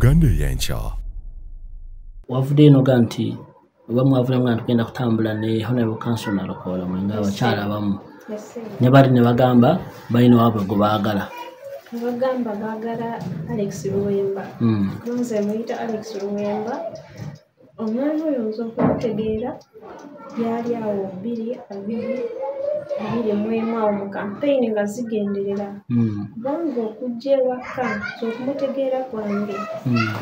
Uganda y'enkya. Wavudde eno ganti oba mwavudde nga tugenda kutambula ne Honorable Councillor Nalokola mwenga abakyala abamu ne bali ne bagamba balina waabwe gwe baagala. Bagamba baagala Alex Luwemba. Nze muyita Alex Luwemba. Omwana oyo nza okumutegeera yali awo 2021 awo mu campaign nga zigenderera. Kubanga okujja ewaka okumutegeera kwange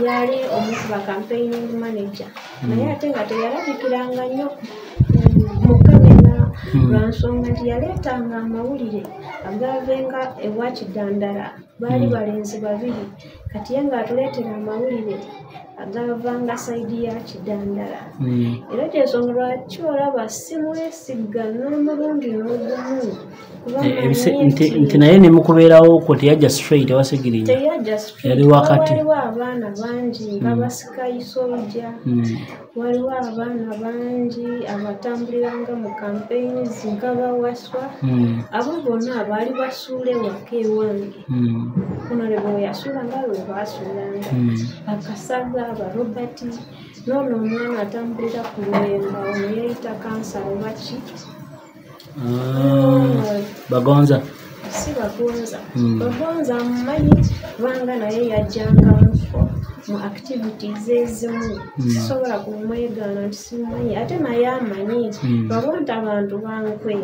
yali omu ku ba campaigning manager. Naye ate nga teyalabikiranga nnyo mu kamera lwansonga nti yaleetanga amawulire agaavenga ewa Kidandala. Baali balenzi babiri kati ye ng'atuleetera amawulire agaavanga sayidi ya Kidandala. Era kyensonga lwaki olaba simwesigga n'omulundi n'ogumu. Nti naye ne mukubeerawo okwo teyajja straight ewasigirinya. Teyajja straight. Yali wakati. Waliwo abaana bangi nga basikayi soldier. Waliwo abaana bangi abatambuliranga mu campaigns nga bawaswa. Abo bonna baali basuula ewaka ewange. Honorable yasuulanga lwe baasuulanga. Bakasaga, aba Robert, n'ono omwana atambulira ku Luwemba ono yeeyita kansa oba ki? Bagonza. Si Bagonza. Bagonza mumanyi kubanga naye yajjanga mu activities ezimu. Sisobola kumwegaana nti simumanyi ate naye amanyi babonta abantu bankwe.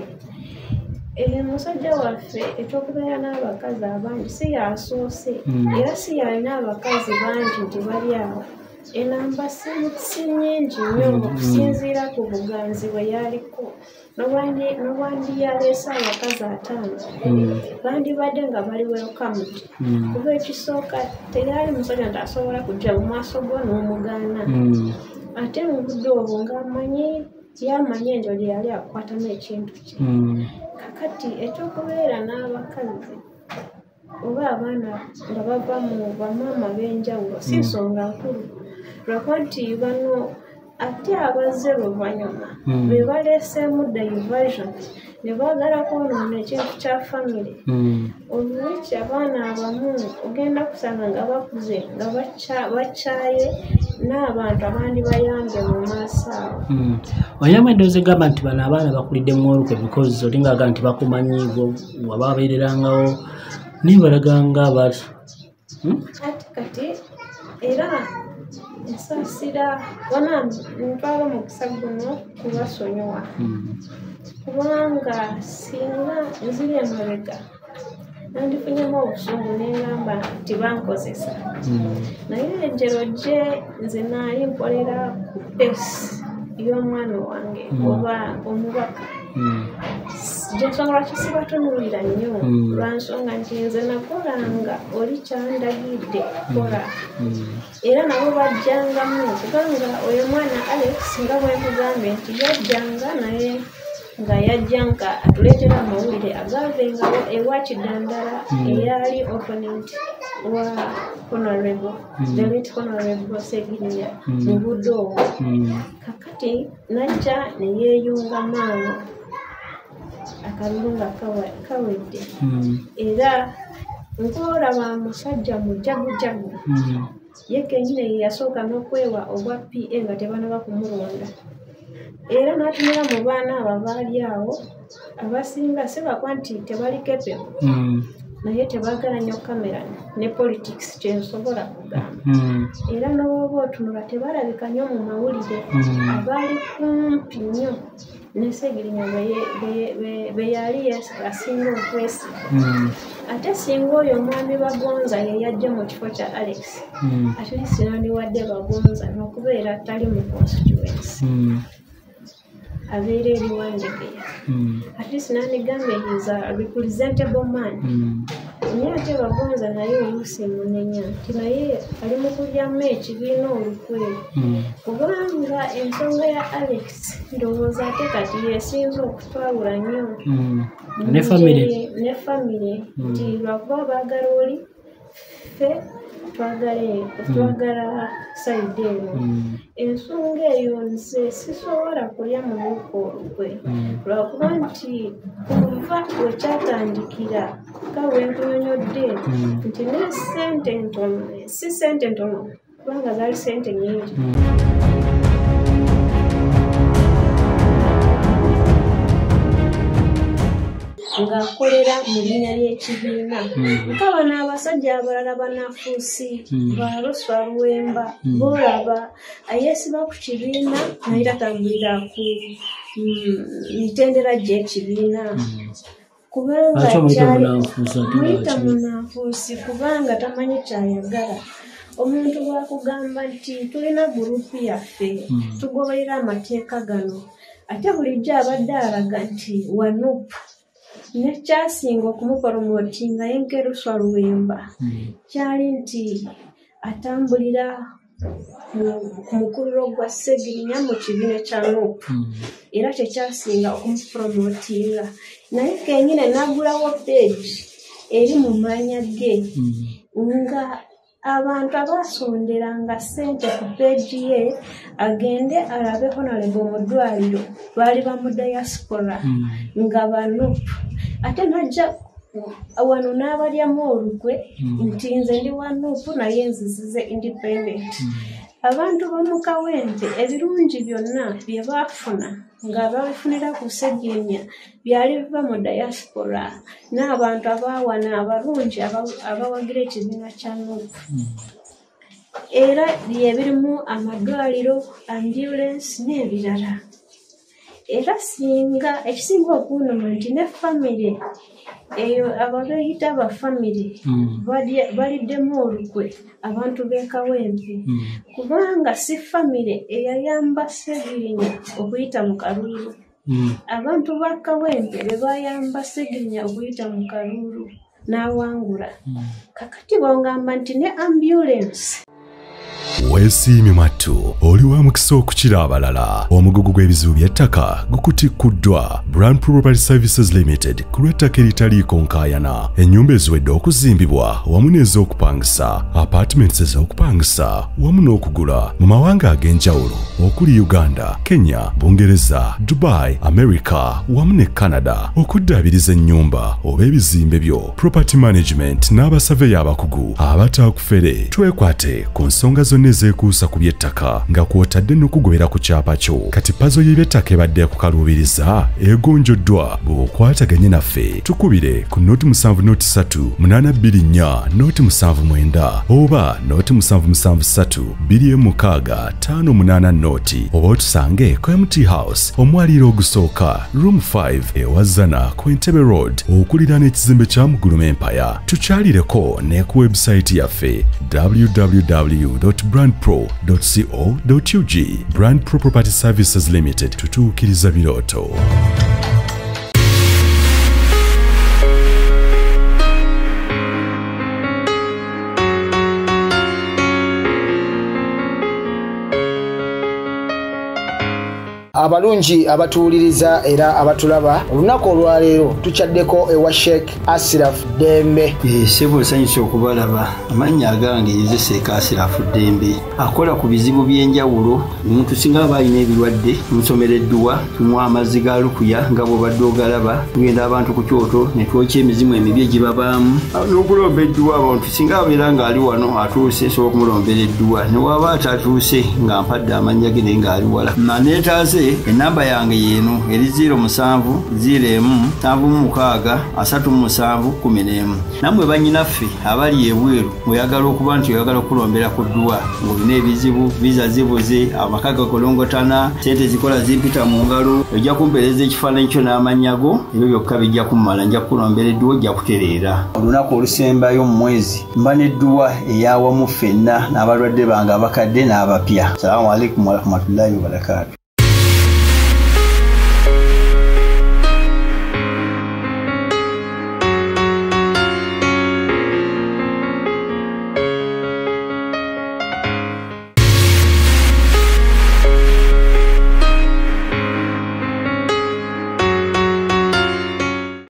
Musajja waffe ekyokubeera n'abakazi abangi si yasoose era si yalina abakazi bangi nti bali awo. Enamba si nnyingi nnyo okusinziira ku buganzi bwe yaliko. N'obwandi yaleese abakazi 5 bandibadde nga bali welcomed. Kuba ekisooka teyali musajja nti asobola kujja mu maaso go n'omugaana. Ate mu budde obwo ng'amanyi yamanyi enjoli yali akwatamu ekintu kye. Kakati ekyokubeera n'abakazi oba abaana nga bava mu bamaama b'enjawulo si nsonga nkulu. Lwakuba nti bano ate abazze luvannyuma be baleeseemu diversion ne baagala kwonoona ekintu kya famire. Olwekyo abaana abamu ogenda kusanga nga bakuze nga bakyaye n'abantu abandi bayambye mu maaso awo. Olinamu endowooza egamba nti bano abaana bakulidde mu olukwe because olingaga nti bakumanyiigo waba babeererangawo naye balaganga bati. Ate kati era ensaasira wona ntwala omukisa guno kubasonyiwa kubanga singa nziri emabega nandifunyemu obusungu nengamba nti bankozesa. Naye enjero gye nze naali nkolera ku pesi y'omwana wange oba omubaka. Gyensonga lwaki sibatunuulira nnyo lwansonga nti nze nakolanga oli kyandagidde kukola. Era nabo bajjangamu kubanga oyo mwana Alex nga bwe nkugambye nti yajjanga naye nga yajja nga atuleetera amawulire agaavengawo ewa Kidandala eyali opponent wa Honorable the late Honorable Segirinya mu budde obwo. Kakati najja ne yeeyunga maama akalulu nga kawedde. Era nkolaba musajja mujagujagu ye kennyini ye yasooka n'okwewa obwa PA nga tebanaba kumulonda. Era n'atumira mu baana abo baali awo abasinga si bakwa nti tebali kepepo naye tebaagala nnyo kamera ne politics kyensobola kugamba. Era n'oba otunula tebalabika nnyo mu mawulire abaali kumpi nnyo ne Segirinya be yali asinga okwesiga. Ate singa oyo omwami Bagonza ye yajja mu kifo kya Alex ate sinandiwadde Bagonza n'okubeera tali mu constituency abeera eri Wandegeya. At least nandigambe he is a representable man. Naye ate Bagonza naye oluusi munenya nti naye ali mu kulyamu ekibiina olukwe kubanga ensonga ya Alex ndowooza ate kati yesinza okutwawula nnyo ne famire nti lwakuba baagala oli ffe twagala sayidi eno. Ensonga eyo nze sisobola kulya mu luuka olukwe lwakuba nti kuva wekyatandikira nga bwe nkunyonyodde nti ne ssente ntono si ssente ntono kubanga zaali ssente nnyingi. Ng'akolera mu linnya ly'ekibiina. Nkaba n'abasajja abalala banafuusi ba Loswa Luwemba boolaba ayeesiba ku kibiina naye tatambulira ku mitendera gy'ekibiina. Kubanga muyita munanfuusi kubanga tamanyi kyayagala. Omuntu bw'akugamba nti tulina gurupu yaffe tugoberera amateeka gano ate bulijjo abadde alaga nti wanupu. Nekyasinga okumupromotinga yenke Loswa Luwemba kyali nti atambulira ku mukululo gwa Ssegirinya mu kibiina kya NUP era tekyasinga okumupromotinga naye kenyine n'agulawo peegi eri mu maanya ge nga abantu abasonderanga ssente ku peegi ye agende alabe Honorable mu ddwaliro baali ba mu diaspora nga ba NUP ate najja wano n'abalyamu olukwe nti nze ndi wa NUP naye nzizize independent. Abantu b'omu Kawempe ebirungi byonna bye baafuna nga babifunira ku Ssegirinya byali biva mu diaspora n'abantu abaawana abalungi abawagira ekibiina kya NUP. Era byebirimu amadwaliro, ambulance n'ebirala. Era singa ekisinga okunnuma nti ne famire eyo ababeeyita abafamire baliddemu olukwe abantu b'e Kawempe kubanga si famire eyayamba Ssegirinya okuyita mu Kaluulu. Abantu ba Kawempe be bayamba Ssegirinya okuyita mu Kaluulu n'awangula. Kakati bongamba nti ne ambulance Weesiimye mattu oli wa mukisa okukira abalala. Omugugu gw'ebizibu by'ettaka gukutikuddwa Brand Property Services Limited ku lw'ettaka eritaliiko nkaayana. Ennyumba eziwedde okuzimbibwa wamu n'ez'okupangisa, apartments ez'okupangisa wamu n'okugula mu mawanga ag'enjawulo okuli Uganda, Kenya, Bungereza, Dubai, America wamu ne Canada. Okuddaabiriza ennyumba oba ebizimbe byo, property management n'abasaveya abakugu abataakufere. Twekwate ku nsonga zonna ezekuusa ku by'ettaka nga kw'otadde n'okugobera ku kyapa kyo. Kati pazo y'eby'ettaka ebadde kukaluubiriza egonjoddwa bw'okwataganye naffe. Tukubire ku noti 773-824-79 oba noti 773-206-588 noti oba otusange ku MT House omwaliiro ogusooka room 5 ewazana ku Entebbe Road okuliraana ekizimbe kya Muguluma Empire. Tukyalireko ne ku website yaffe www.brandpro.co.ug. Brand Pro Property Services Limited, tutuukiriza birooto. Abalungi abatuuliriza era abatulaba olunaku olwaleero tukyaddeko ewa Sheikh Ashraf Dembe. Sebo sanyusa okubalaba. Amannya agange Seeka Ashraf Dembe akola ku bizibu by'enjawulo. Omuntu singa aba alina ebirwadde musomereddwa tunywa amazzi ga lukuya nga bw'obadde ogalaba. Tugenda abantu ku kyoto ne twokya emizimu emibi egibabaamu n'okulomba edduwa. Abantu singa abeera ng'ali wano atuuse sobola okumulombera edduwa ne waba atatuuse nga mpadde amannya ge naye ng'ali wala. Neetaaze enamba yange yeeno eri 07-0-7-36-37-11. Nammwe bannyinaffe abali ebweru oyagala okuba nti oyagala okulombera ku dduwa ng'olina ebizibu viza zibuze amaka gakolongotana ssente zikola zimpita mu ngalo ojja kumpeereza ekifaananyi kyo n'amannya go ebyo byokka bijja kummala nja kukulombera edduwa ojja kutereera. Olunaku olusembayo mu mwezi mba n'edduwa ey'awamu ffenna n'abalwadde bange abakadde n'abapya. Salaamu alaikum warahmatullahi wabarakatuh.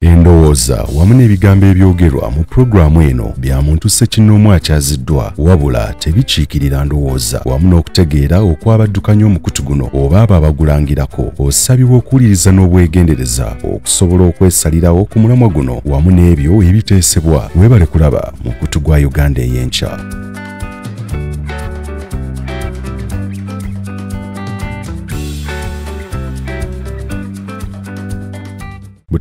Endowooza wamu n'ebigambo ebyogerwa mu pulogulaamu eno bya muntu ssekinnoomu akyaziddwa wabula tebikiikirira ndowooza wamu n'okutegeera okwabaddukanya omukutu guno oba abo abagulangirako osabibwa okuwuliriza n'obwegendereza okusobola okwesalirawo ku mulamwa guno wamu n'ebyo ebiteesebwa. Weebale kulaba mukutu gwa Uganda ey'enkya.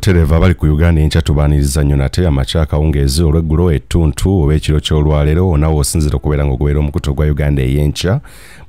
buterevu abali ku Uganda enkya tubaaniriza nnyo nate amakya akawungeezi olw'eggulo ettuntu oba ekiro ky'olwaleero onawo osinzira okubeera ng'ogoberera omukutu gwa Uganda ey'enkya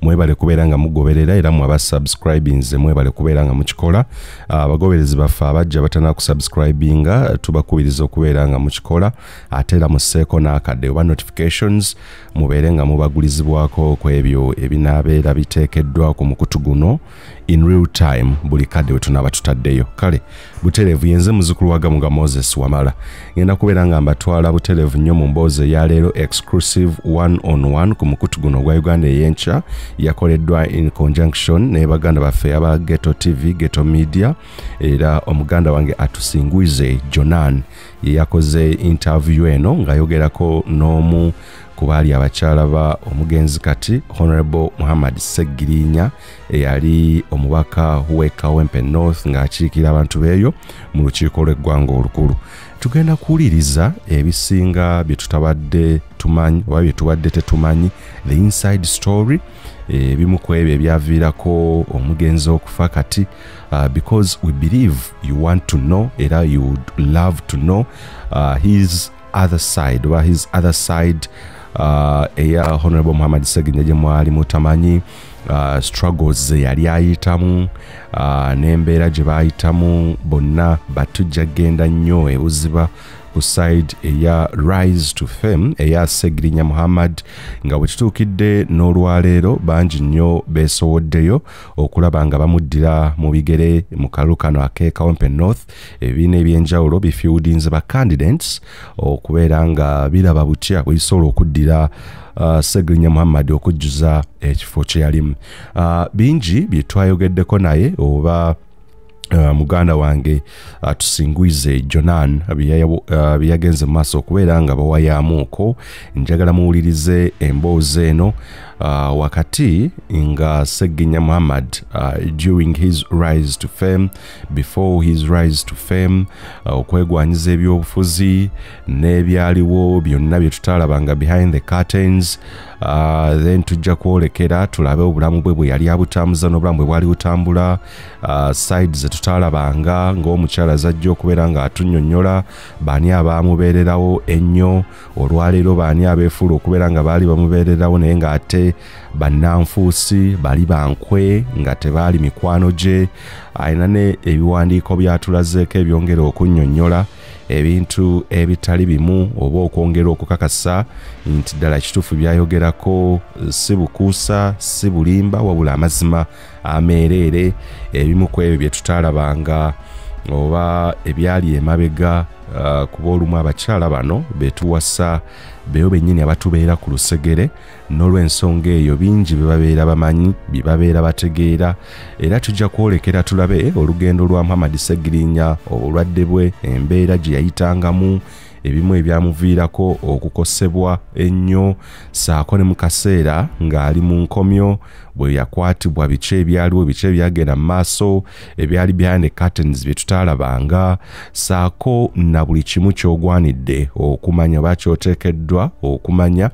mwebale kubeera nga mugoberera era mwaba subscribinze mwebale kubeera nga mukikola abagoberezi baffe abajja batana kusubscribinga tubakubiriza okubeera nga mukikola ate era musseeko n'akadde oba notifications mubeere nga mubagulizibwako ku ebyo ebinaabeera biteekeddwa ku mukutu guno in real time buli kadde we tunaaba tutaddeyo kale buterevu yenze muzukulu wa Gamuga Moses Wamala ngenda kubeera nga mbatwala buterevu nnyo mu mboozi ya leero exclusive one-on-one ku mukutu guno gwa Uganda ey'enkya yakoleddwa in conjunction ne baganda baffe aba Ghetto TV Ghetto Media era omuganda wange Atusinguize Jonan ye yakoze interview eno ng'ayogerako n'omu kubali abakyala ba omugenzi kati Honorable Muhammad Segirinya eyali omubaka w'Ekawempe North ng'akiikira abantu beeyo mu lukiiko lw'eggwanga olukulu. Tugenda kuwuliriza ebisinga bye tutabadde tumanyi oba bye tubadde tetumanyi the inside story ebimu ku ebyo ebyaviirako omugenzi okufa kati because we believe you want to know era you would love to know his other side or his other side eya Honorable Muhammad Segirinya gye mwali mutamanyi struggles yali ayitamu n'embeera gye baayitamu bonna batujja genda nnyo ebuziba ku side eya rise to fame eya Segirinya Muhammad nga bwe kituukidde n'olwaleero bangi nnyo beesowoddeyo okulaba nga bamuddira mu bigere mu kalulu kano ak'Ekawempe North ebibiina ebyenjawulo bifieldinze ba candidates okubeera nga biraba butya bwe bisobola okuddira Segirinya Muhammad okujjuza ekifo kye yalimu. Bingi bye twayogeddeko naye oba muganda wange Atusinguize Jonan byagenze mu maaso okubeera nga bawayamuuko njagala muwulirize emboozi eno wakati nga Segirinya Muhammad during his rise to fame before his rise to fame okwegwanyiza ebyobufuzi n'ebyaliwo byonna bye tutalabanga behind the curtains then tujja kwolekera tulabe obulamu bwe yali abutambuza n'obulamu bwe bwali butambula sides ze tutalabanga ng'omukyala zajja okubeera nga atunnyonnyola baani abaamubeererawo ennyo olwaleero baani abeefuula okubeera nga baali bamubeererawo naye ng'ate bannanfuusi bali bankwe nga tebaali mikwano gye ayina ne ebiwandiiko byatulazeeko ebyongera okunnyonnyola ebintu ebitali bimu oba okwongera okukakasa nti ddala kituufu byayogerako si bukuusa si bulimba wabula amazima ameereere ebimu ku ebyo bye tutalabanga oba ebyali emabega kuba olumu abakyala bano betuwasa beyo bennyini abatubeera ku lusegere n'olw'ensonga eyo bingi bebabeera bamanyi bebabeera bategeera era tujja kwolekera tulabe olugendo lwa Muhammad Segirinya obulwadde bwe embeera gye yayitangamu ebimu ebyamuviirako okukosebwa ennyo saako ne mu kaseera ng'ali mu nkomyo bwe yakwatibwa biki ebyaliwo biki ebyagenda mu maaso ebyali behind the curtains bye tutaalabanga saako na buli kimu ky'ogwanidde okumanya oba kyoteekeddwa okumanya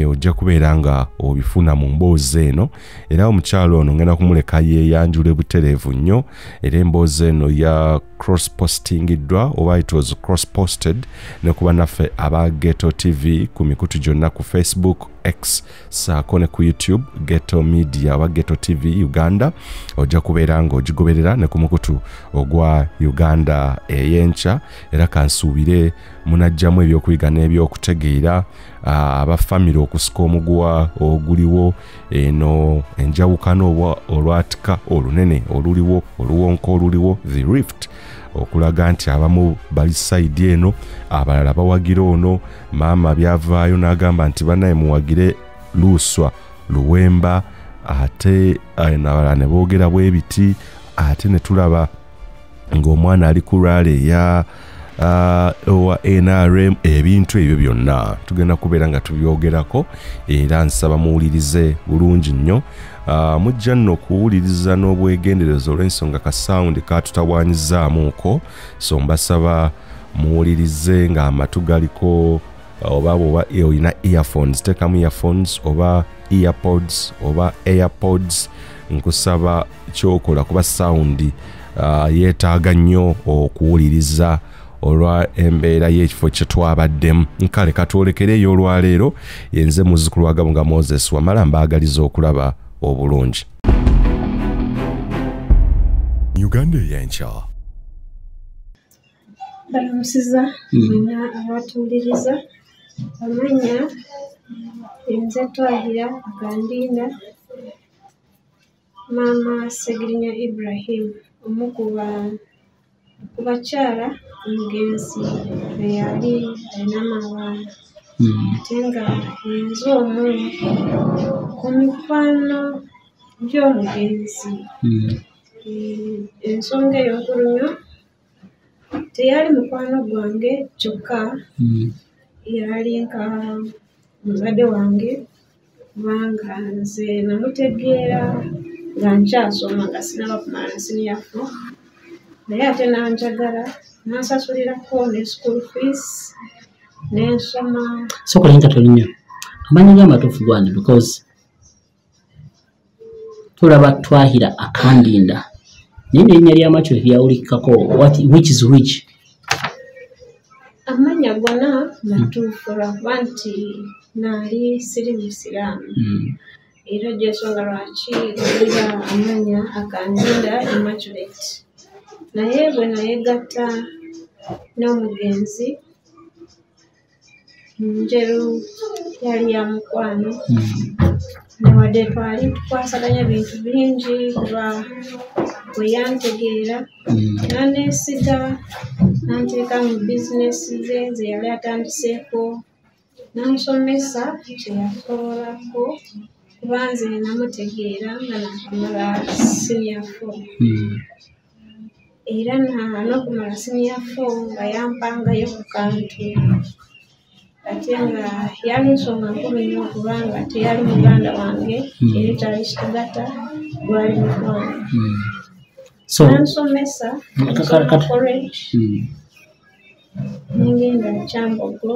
ojja kubeera nga obifuna mu mboozi eno era omukyalo ono ngenda kumuleka yeeyanjule butereevu nnyo era emboozi eno ya cross postingiddwa oba it was cross posted ne kuba naffe aba Ghetto TV ku mikutu gyonna ku Facebook X saako ne ku YouTube Ghetto Media oba Ghetto TV Uganda ojja kubeera nga ogigoberera ne ku mukutu ogwa Uganda ey'enkya era kansuubire munajjamu ebyokuyiga n'ebyokutegeera abafamire okusika omuguwa oguliwo eno enjawukano oba olwatika olunene oluliwo oluwonko oluliwo the rift okulaga nti abamu bali side eno abalala bawagira ono maama byavaayo n'agamba nti bannaye muwagire Luswa Luwemba ate abalala ne boogera bwe biti ate ne tulaba ng'omwana ali ku rally ya owa NRM ebintu ebyo byonna tugenda kubeera nga tubyogerako era nsaba muwulirize bulungi nnyo mujja nno okuwuliriza n'obwegenderezo olw'ensonga ka sound katutawaanyizaamuuko so mbasaba muwulirize nga amatu galiko oba olina earphones teekamu earphones oba earpods oba airpods nkusaba kyokola kuba sound yeetaaga nnyo okuwuliriza olwa embeera y'ekifo kye twabaddemu. Nkale katwolekereyo olwaleero, yenze muzzukulu wa Gabunga Moses Wamala mbaagaliza okulaba obulungi. Uganda y'enkya. Balamusiza mwena abatuuliriza, amanya nze Twahira Akandinda, Maama Segirinya Ibrahim, omu ku bakyala omugenzi eyali alina amabaala. Ate nga nze omu ku mikwano gy'omugenzi. Ensonga eyo nkulu nnyo, teyali mukwano gwange kyokka, yali nka muzadde wange, kubanga nze namutegeera nga nkyasoma nga sinaba kumala na senior 4, naye ate nanjagala, nansasulirako ne school fees n'ensoma. Sokola nkatono nnyo amanyi g'amatuufu gwange because tulaba Twahira Akandinda naye erinnya ly'amacyo lyawulikako which is which? Amanya gonna matuufu lwakuba nti naali siri musiraamu. Era gy'ensonga lwaki mpulira amanya Akandinda Immaculate. Naye bwe nayegatta n'omugenzi Njeru yali ya mukwano, newadde twali tukwasaganya bintu bingi kuba bwe yantegeera n'aneesiga n'anteeka mu bizinesi ze yali atandiseeko, n'ansomesa kye yasobolako kuba nze namutegeera nga nakumala senior 4. Era n'okumala senior 4 nga yampangayo ku kantu, ate nga yali nsonga nkulu nnyo kubanga teyali muganda wange era kyali kitugata, gwali mukwano. Nansomesa college, nengenda Kyambogo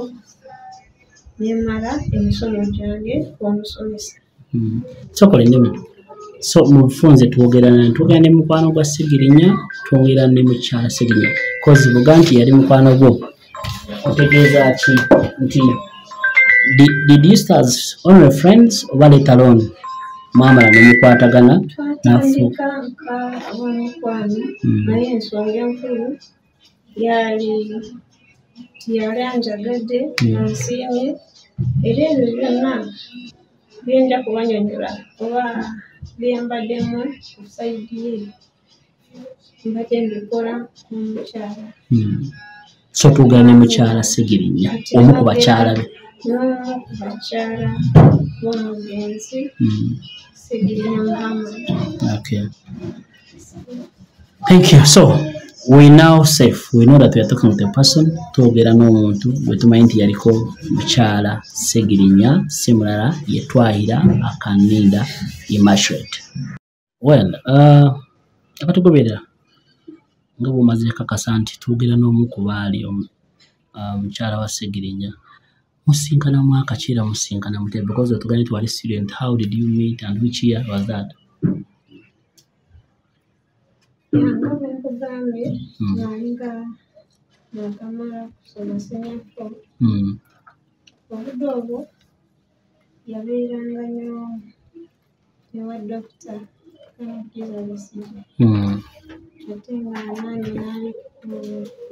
nemala emisomo gyange omusomesa. Sokola ennimi. So mufunze twogera ne mukwano gwa Segirinya, twongera ne mukyala Segirinya. Kozi buga nti yali mukwano gwo. Otegeeza ki nti did you start as only friends or let alone mwamala ne mukwatagana twatandika nka abamukwano, naye ensonga enkulu yali anjagadde nansiimye, era ebyo byonna byenja kubanyonyola oba byembaddemu ku sayidi ye mbadde mbikola n'omukyala. So tugana ne mukyala Segirinya, omu ku bakyala be. N'omu ku bakyala b'omugenzi Segirinya Muhammad. Okay. Thank you. So we now safe. We know that we are talking with a person. Twogera n'omuntu gwe tumanyi nti yaliko mukyala Segirinya, simulala ye Twahira Akandinda Immaculate. Well, akatugoberera nga bw'omaze kakasa nti twogera n'omu ku baali mukyala wa Segirinya. Musinkana mwaka kira musinkana mute, because otugane twali student. How did you meet and which year was that? Nkugambye nalinga nakamala kusoma senior 4. Obudde obwo yabeeranga nnyo ne wa Dr. Kanakiza Busiri. Ate nga nange naali ku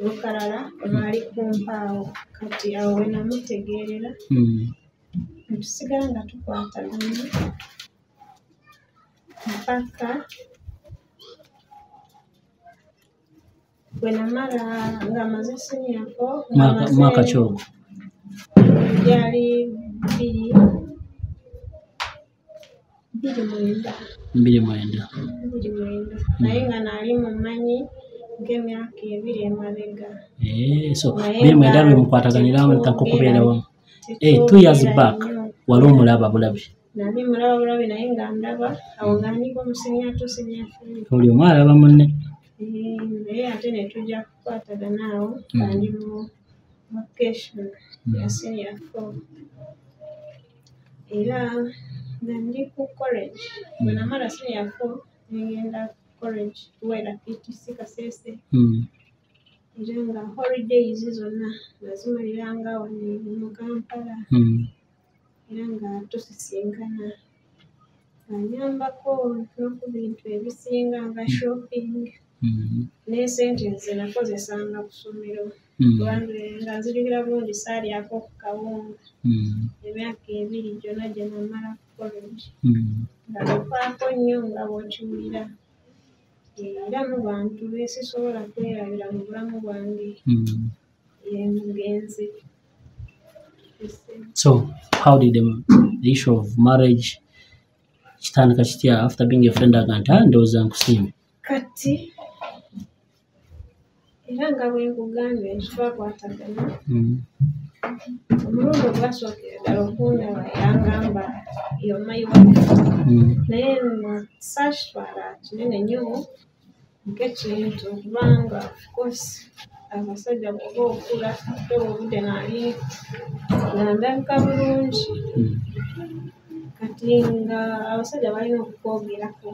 Lukalala lwali kumpaawo, kati awo we namutegeerera netusigala nga tukwatagana mpaka bwe namala nga maze senior 4 mwaka kyogo yali 2009. Naye nga naali mumanyi ng'emyaka 2 emabega. So 2009 lwe mukwataganira mutakukubeera wamu. 2 years back wali omulaba bulabi. Nali mulaba bulabi naye nga ndaba awo nga ndiko mu senior 2 senior 3. Oli omu alaba munne. Naye ate ne tujja kukwatagana awo nga ndi mu vacation ya senior 4. Era nga ndi ku college bwe namala senior 4 negenda college wera PTC Kasese era nga holidays zonna nazimaliranga wano mu Kampala era nga tusisinkana anyambako no ku bintu ebisinga nga shopping n'esente ze nakozesanga ku ssomero nga nzirikira bulungi saalyako ku kawunga emyaka 2 gyonna gye namala ku college nga nfaako nnyo nga bw'okiwulira era mu bantu beesisobola kwerabira mu bulamu bwange ye mugenzi. So how did the issue of marriage kitandika kitya after being a friend aganta ndowooza nkusiime kati era nga bwe nkugambye nti twakwatagana omulundi ogwasookera ddala okundaba yangamba yomayiwa naye saakitwala kinene nnyo nk'ekintu kubanga ofcourse abasajja bwoba okula ate obudde naali nga ndabika bulungi kati nga abasajja balina okukwogerako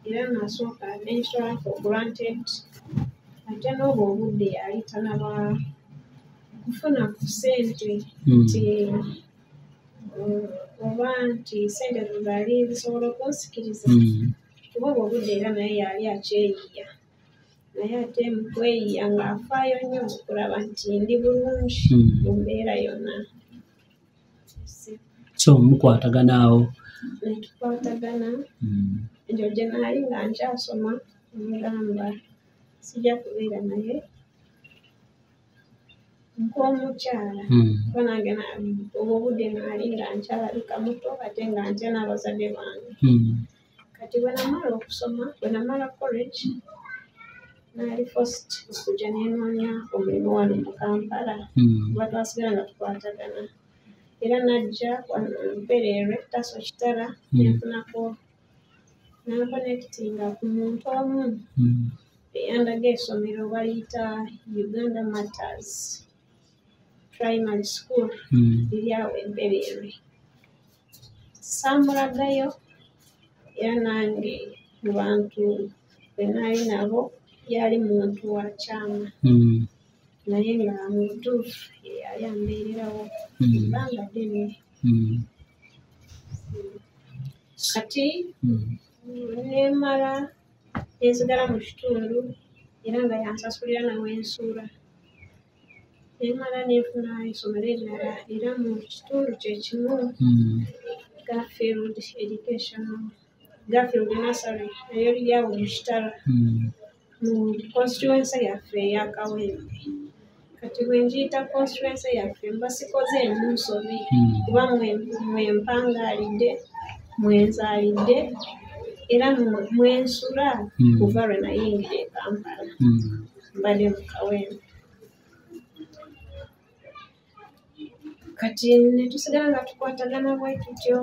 era nasooka nensitwala for granted ate n'obwo obudde yali tanaba kufuna ku ssente nti oba nti ssente zezaali zisobola okunsikiriza kuba obwo obudde era naye yali akyeyiya naye ate mu kweyiya ng'afaayo nnyo okulaba nti ndi bulungi mu mbeera yonna. So mukwatagana awo netukwatagana ekyo gye naali nga nkyasoma mugamba sijja kubeera naye nk'omukyala kuba nange obwo obudde naali nga nkyalabika muto ate nga ntya n'abazadde bange kati bwe namala okusoma bwe namala college naali first okujja nenoonya omulimu wano mu Kampala kuba twasigala nga tukwatagana era najja mpereerwe taso kitala nenfunako nankonekitinga ku muntu omu eyandaga essomero baliyita Uganda Matters Primary School liri awo empereerwe saamulagayo era nange mu bantu bwe naali nabo yali muntu wa kyama naye nga mu butuufu yali ambeererawo ebbanga ddene kati nemala nesigala mu kitundu era nga yansasulira nawe ensuula nemala nenfuna essomero eddala era mu kitundu kyekimu Garfield Nursery nayo liri awo mu Kitala mu constituency yaffe eya Kawempe kati bwe ngiyita constituency yaffe mba sikoze ensobi kuba mwempangaalidde mwenzaalidde era mwensula kuva lwe nayingira e Kampala mbadde mu Kawempe kati netusigala nga tukwatagana bwe tutyo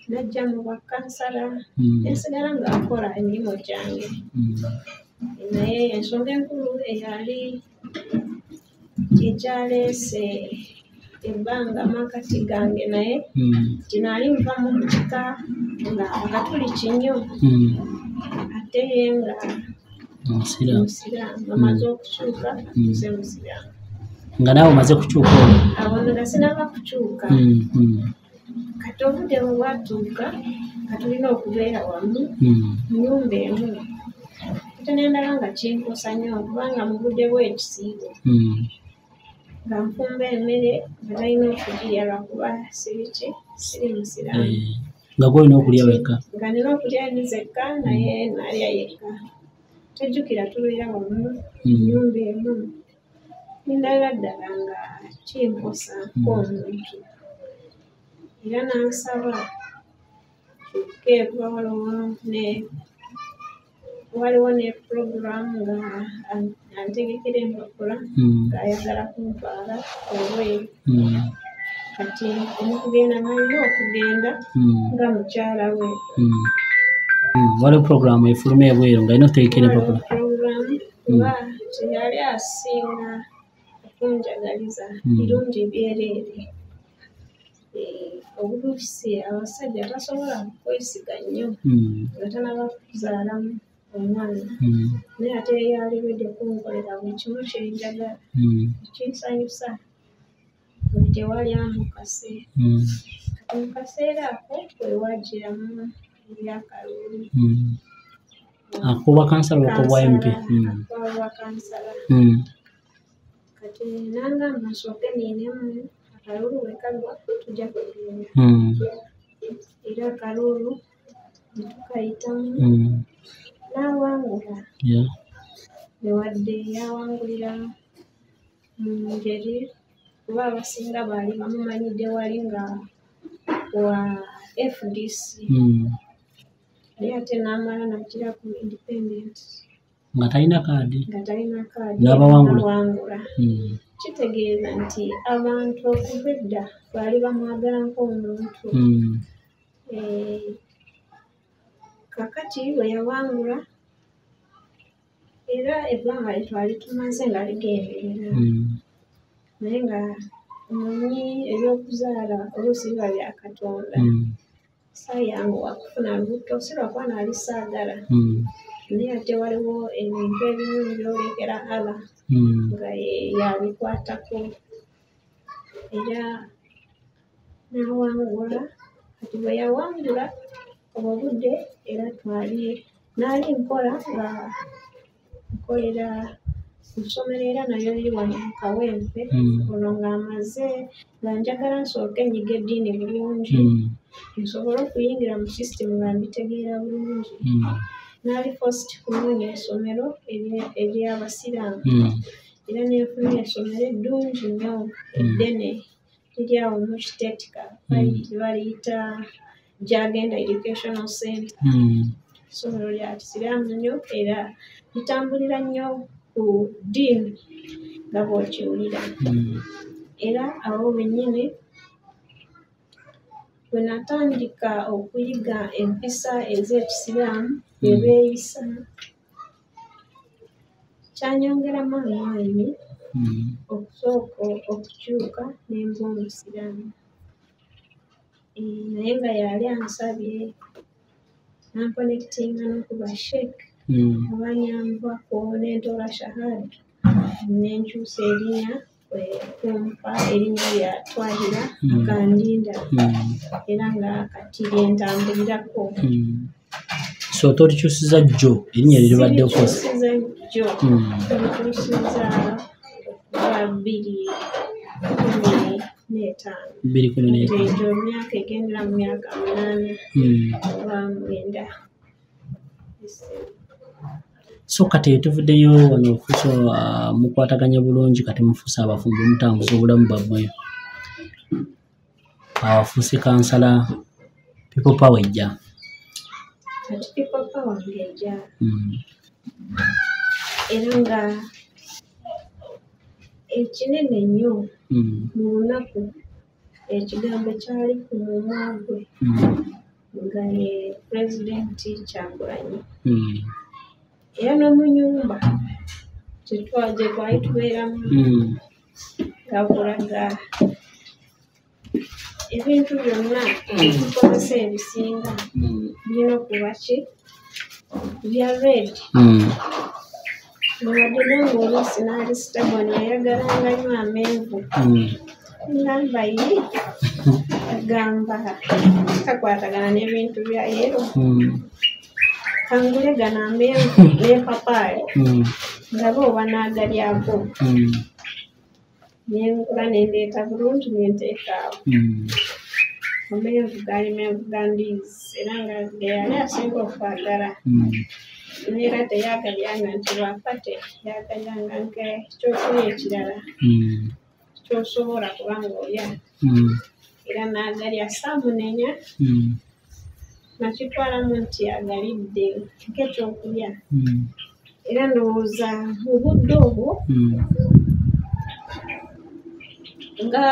najja mu bakansala nesigala nga akola emirimu gyange naye ensonga enkulu eyali ekyaleese ebbanga makati gange naye kinaali nva mu kika nga tuli kinyo ate ye nga musiraamu amaze okukyuka nze musiraamu nga naawe omaze kukyuka abo nga sinaba kukyuka kati obudde bwe bwatuuka nga tulina okubeera wamu nnyumba emu ate nendaba nga kinkosa nnyo kubanga mu budde bw'ekisiibo nga nfumba emmere nga talina okugirya lwakuba siri musiraamu nga gwolina okulya wekka nga nina okulya nzekka naye nalya yekka tejjukira tubeera wamu nnyumba emu nindabira ddala nga kinkosa ng'omuntu era nansaba kyuke kuba waliwo ne puroguramu nga antegekera empapula ng'ayagala kuntwala obweru kati omukugenda nalina okugenda nga mukyala we waliwo puroguramu efuluma ebweru nga alina okutegekera empapula puroguramu kuba kyeyali asinga okunjagaliza birungi byereere obuluusi abasajja tasobola kwesiga nnyo nga tanaba kuzaalamu omwana naye ate yalibedde kunkolera buli kimu kyenjagala kinsanyusa buli tewali amukase mu kaseera ako kwewajjiramu ebyakalulu akuba kansala okubwa MP akuba kansala kati nangamba nsooke niinemu akalulu wekagwa tujja kugenda era akalulu netukayitamu n'awangula newadde yawangulira mu ngeri kuba abasinga baali bamumanyidde wali nga wa FDC naye ate n'amala nakira ku independent nga talina kaadi n'abawangula kitegeeza nti abantu okuva edda baali bamwagala nk'omuntu kakati bwe yawangula era ebbanga litwali tumaze nga ligenderera naye nga omanyi ebyokuzaala oluusi biba bya Katonda sayangu wakufuna lubuto si lwakuba naali saagala naye ate waliwo ebintu ebimu byolekera aba nga yabikwatako era n'awangula kati bwe yawangula obudde era twali naali nkola nga nkolera ku ssomero era nayo liri wano mu Kawempe olwo ng'amaze nga njagala nsooke ennyiga eddiini bulungi nsobole okuyingira mu sisitemu nga mbitegeera bulungi naali first kunoonya essomero ery'abasiraamu era nenfunira essomero eddungi nnyo eddene liri awo mu Kiteetika baliyita Jagenda Educational Center essomero lya kisiraamu nnyo era litambulira nnyo ku ddiini nga bw'okiwulira era awo bennyini bwe natandika okuyiga empisa ez'ekisiraamu bye beeyisa kyanyongeramu amaanyi okusooka okukyuka n'emba omusiraamu naye nga yali ansabye nankonekitinga n'okuba sheek abanyambako n'entoola shahada n'enkyusa erinnya kumpa erinnya lya Twahira Kandinda era nga kati lyentambulirako so tolikyusiza jjo erinnya liribaddeko sikyusiza jjo tolikyusiza okuba 2015 egyo myaka egendera mu myaka 8 oba 9 so kati tuvuddeyo wano ofuusa mukwataganya bulungi kati mufuusa abafumbo mutambuza obulamu bwammwe awafuuse kansala people power ejja kati people power ng'ejja era nga ekinene nnyo mu lunaku ekigambo kyali ku mumwa gwe nga ye pulezidenti Kyagulanyi era n'omu nnyumba gye twali tubeeramu nga kulaga ebintu byonna ebitukozesa ebisinga birina okuba ki bya red newadde nange oluusi naali sitaboni yayagalanga nnyo amenvu namba ye agamba kakwatagana n'ebintu bya yero kangule gano amenvu n'empapaayo nga bo banagalyako nenkula nendeeta bulungi nenteekaawo amenvu gaali menvu ga ndiizi era nga geyali asinga okwagala neera teyagalyanga nti lwapate yagalyanga nke kyokulya ekirala kyosobola kubanga olya era n'agalya saamunenya nakitwalamu nti agalidde nk'ekyokulya era ndowooza mu budde obwo nga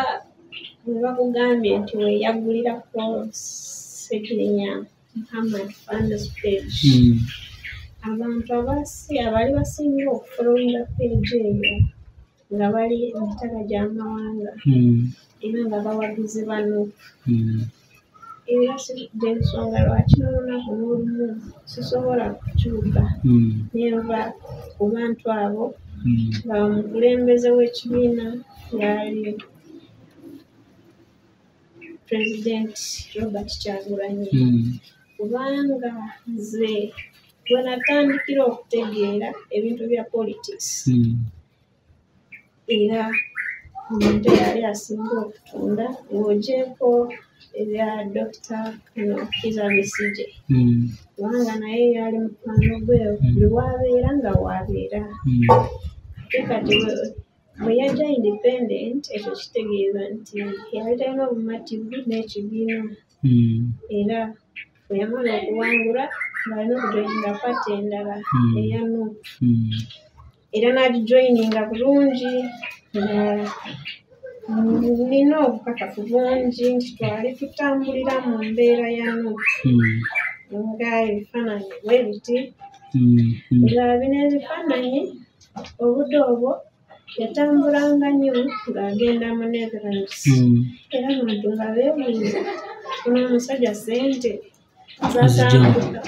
bwe bakugambye nti weeyagulirako Sseggirinya Muhammad Fans page abantu abaali basinga okufolowinga page eyo nga bali emitala gy'amawanga era nga bawagizi bano era sijja ensonga lwaki n'olunaku n'olumu sisobola kukyuka nenva ku bantu abo nga omukulembeze w'ekibiina yaali President Robert Kyagulanyi kubanga nze bwe natandikira okutegeera ebintu bya politics era omuntu eyali asinga okutunda ng'ogyeko ebya Dr. Kizza Besigye kubanga naye yali mukwano gwe buli wabeera nga wabeera ate kati bwe yajja independent ekyo kitegeeza nti yali talina obumativu n'ekibiina era bwe yamala okuwangula ng'alina okujoyininga pati endala eya NUP era n'agijoyininga bulungi nina obukakafu bungi nti twali tutambulira mu mbeera ya NUP nga ebifaananyi bwe biti nga bino ebifaananyi obudde obwo yatambulanga nnyo ng'agenda mu Netherlands era abantu nga beebuuza ono omusajja ssente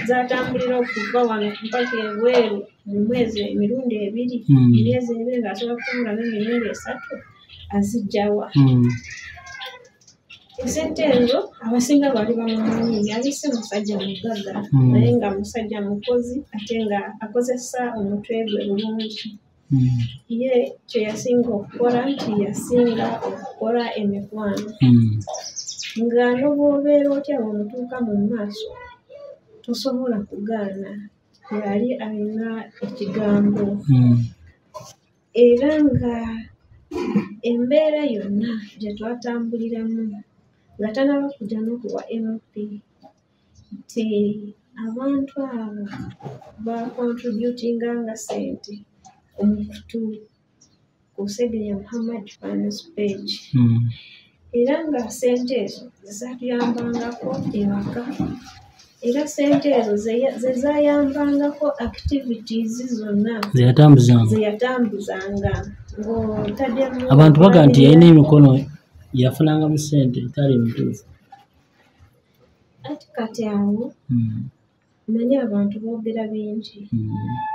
zatambulira okuva wano mpaka ebweru mu mwezi emirundi ebiri emyezi ebiri ng'asobola kutambula n'emirundi 3 azijjawa esente ezo abasinga bali bamumanyi yalise musajja mugagga naye nga musajja mukozi ate nga akozesa omutwe gwe bulungi ye kye yasinga okukola nti yasinga okukola emikwano nga n'obwobeera otya bw'omutuuka mu maaso tosobola kugaana yali alina ekigambo era nga embeera yonna gye twatambuliramu nga tanaba kujja n'okuwa MP nti abantu abo bakontributinganga ssente omukutu ku Segeya Muhammad Funds page era nga ssente ezo zatuyambangako ewaka era ssente ezo ze zayambangako activities zonna zeyatambuzanga ng'otaddemu abantu baga nti yalina emikono yafunanga mu ssente etali mituufu ati kati awo manyi abantu boogera bingi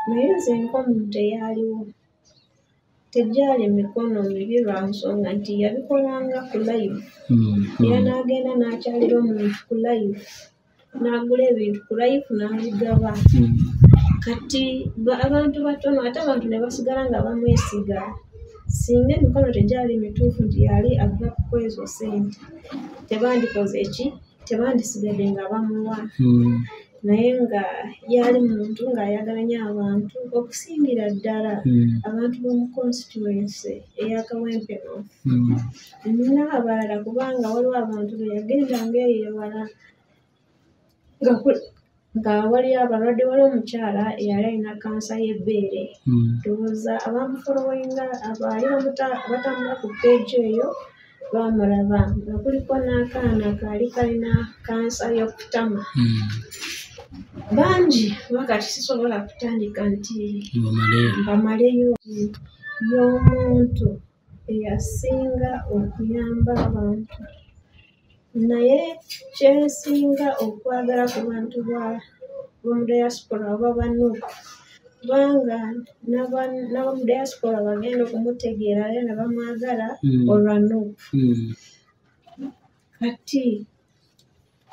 naye nze nk'omuntu eyaliwo tegyali mikono mibi lwa nsonga nti yabikolanga ku live era n'agenda n'akyalira omuntu ku live n'agula ebintu ku live n'abigaba kati abantu batono ate abantu ne basigala nga bamwesiga singa emikono tegyali mituufu nti yali ava ku ezo ssente tebandikoze ki tebandisigadde nga bamuwa naye nga yali muntu ng'ayagalanya abantu okusingira ddala abantu b'omu constituency eya Kawempe North nina abalala kubanga waliwo abantu be yagendanga eyo ewala nga waliyo abalwadde wali omukyala eyali alina kansa y'ebbeere ndowooza abamufolowinga abaali batambula ku peegi eyo baamulaba nga kuliko n'akaana kaali kalina kansa y'okutama bangi wakati sisobola kutandika nti bamaleyo y'omuntu eyasinga okuyamba abantu naye kyensinga okwagala ku bantu b'omu diaspora oba ba-NUP kubanga n'abamu diaspora bagenda okumutegeera era ne bamwagala olwa NUP kati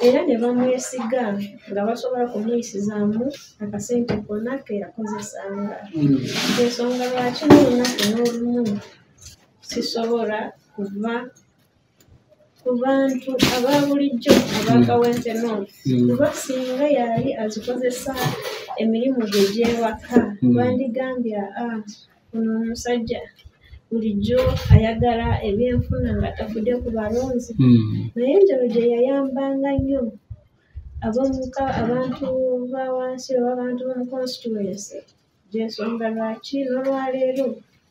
era ne bamwesiga nga basobola kumuyisizaamu akasente konna ke yakozesanga ensonga lwaki n'olunaku n'olumu sisobola kuva ku bantu aba bulijjo aba Kawempe North kuba singa yali azikozesa emirimu gye gy'ewaka bandigambye ono omusajja bulijjo ayagala ebyenfuna nga tafudde ku balonzi naye enjalo gye yayambanga nnyo abantu ba wansi oba abantu b'omu constituency gy'ensonga lwaki n'olwaleero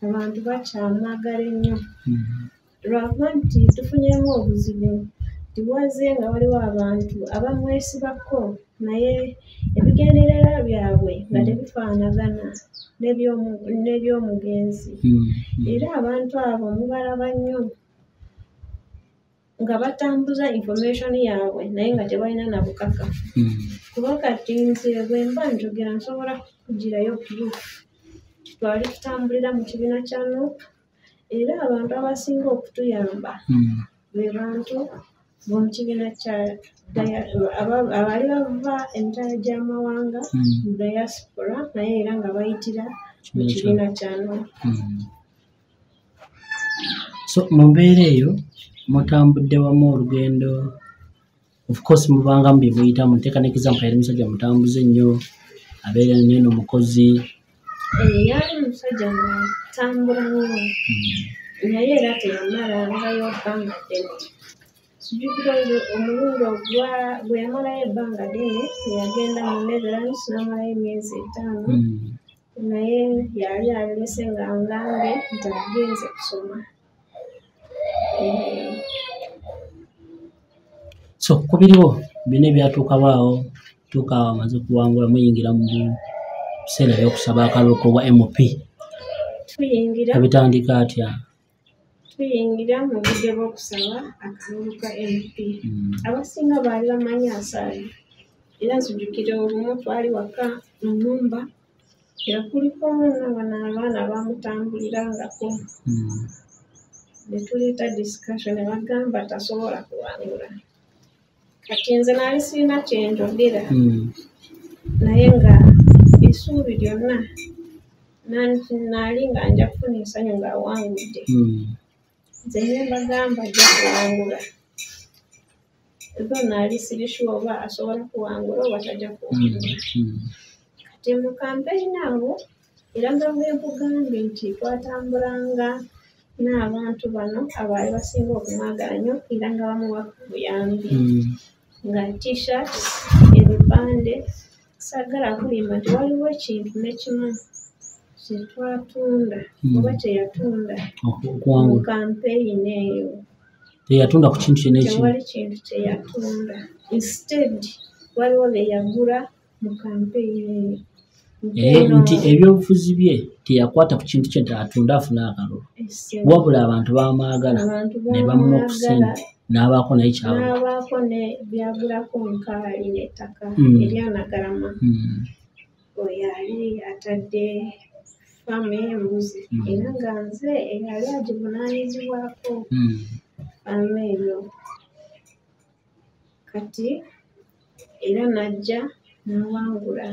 abantu bakyamwagala ennyo lwakuba nti tufunyemu obuzibu nti waze nga waliwo abantu abamwesibako naye ebigendererwa byabwe nga tebifaanagana n'eby'omugenzi era abantu abo mubalaba nnyo nga batambuza information yaabwe naye nga tebalina na bukakafu kuba kati nze bwe mba njogera nsobola kugirayo proof twali tutambulira mu kibiina kya NUP era abantu abasinga okutuyamba be bantu b'omu kibiina kya abali bava emitala gy'amawanga mu diaspora naye era nga bayitira mu kibiina kya NUP. So mu mbeera eyo mutambudde wamu olugendo of course mubanga mu bye muyitamu nteeka n'example yali musajja mutambuze nnyo abeera neno mukozi yali musajja natambula nnyo naye era teyamalangayo bbanga ddene sijjukira omulundi gwe yamalayo ebbanga ddene yagenda mu Netherlands n'amalayo emyezi 5 naye yali alese nga ngambe nti agenze kusoma. So kubiriwo bino ebyatuukabaawo tuuka amaze kuwangula muyingira mu biseera by'okusaba akalulu k'obwa MP ebitandika atya? Tuyingira mu budde bw'okusaba akalulu ka MP. Abasinga baali bamanyi asaayi era nzijukira obumu twali waka mu nnyumba era kuliko abaana bamutambulirangako ne tuleeta discussion ne bagamba tasobola kuwangula. Kati nze naali sirina kyenjogera naye nga essuubi lyonna naali nga nja kufuna essanyu ng'awangudde nze ne mbagamba ajja kuwangula ego naali sirishuwa oba asobola kuwangula oba tajja kuwangula. Kati mu kampeyini awo era nga bwe nkugambye nti twatambulanga n'abantu bano abaali basinga okumwagala nnyo era nga bamuwa buyambi nga t-shirt ebipande saagala kulimba nti waliwo ekintu n'ekimu kye twatunda oba kye yatunda mu kampeyini eyo. Teyatunda ku kintu kyeneeki? Tewali kintu kye yatunda. Instead waliwo bye yagula mu kampeyini eyo. Nti ebyobufuzi bye teyakwata ku kintu kye atunda afuna akalulu wabula abantu bamwagala ne bamuwa okusente n'abaako naye kyabula n'abaako ne byagulako nkaali n'ettaka eryanagalama oyo yali atadde faamu y'embuzi era nga nze eyali agivunaanyizibwako faamu eyo. Kati era najja n'awangula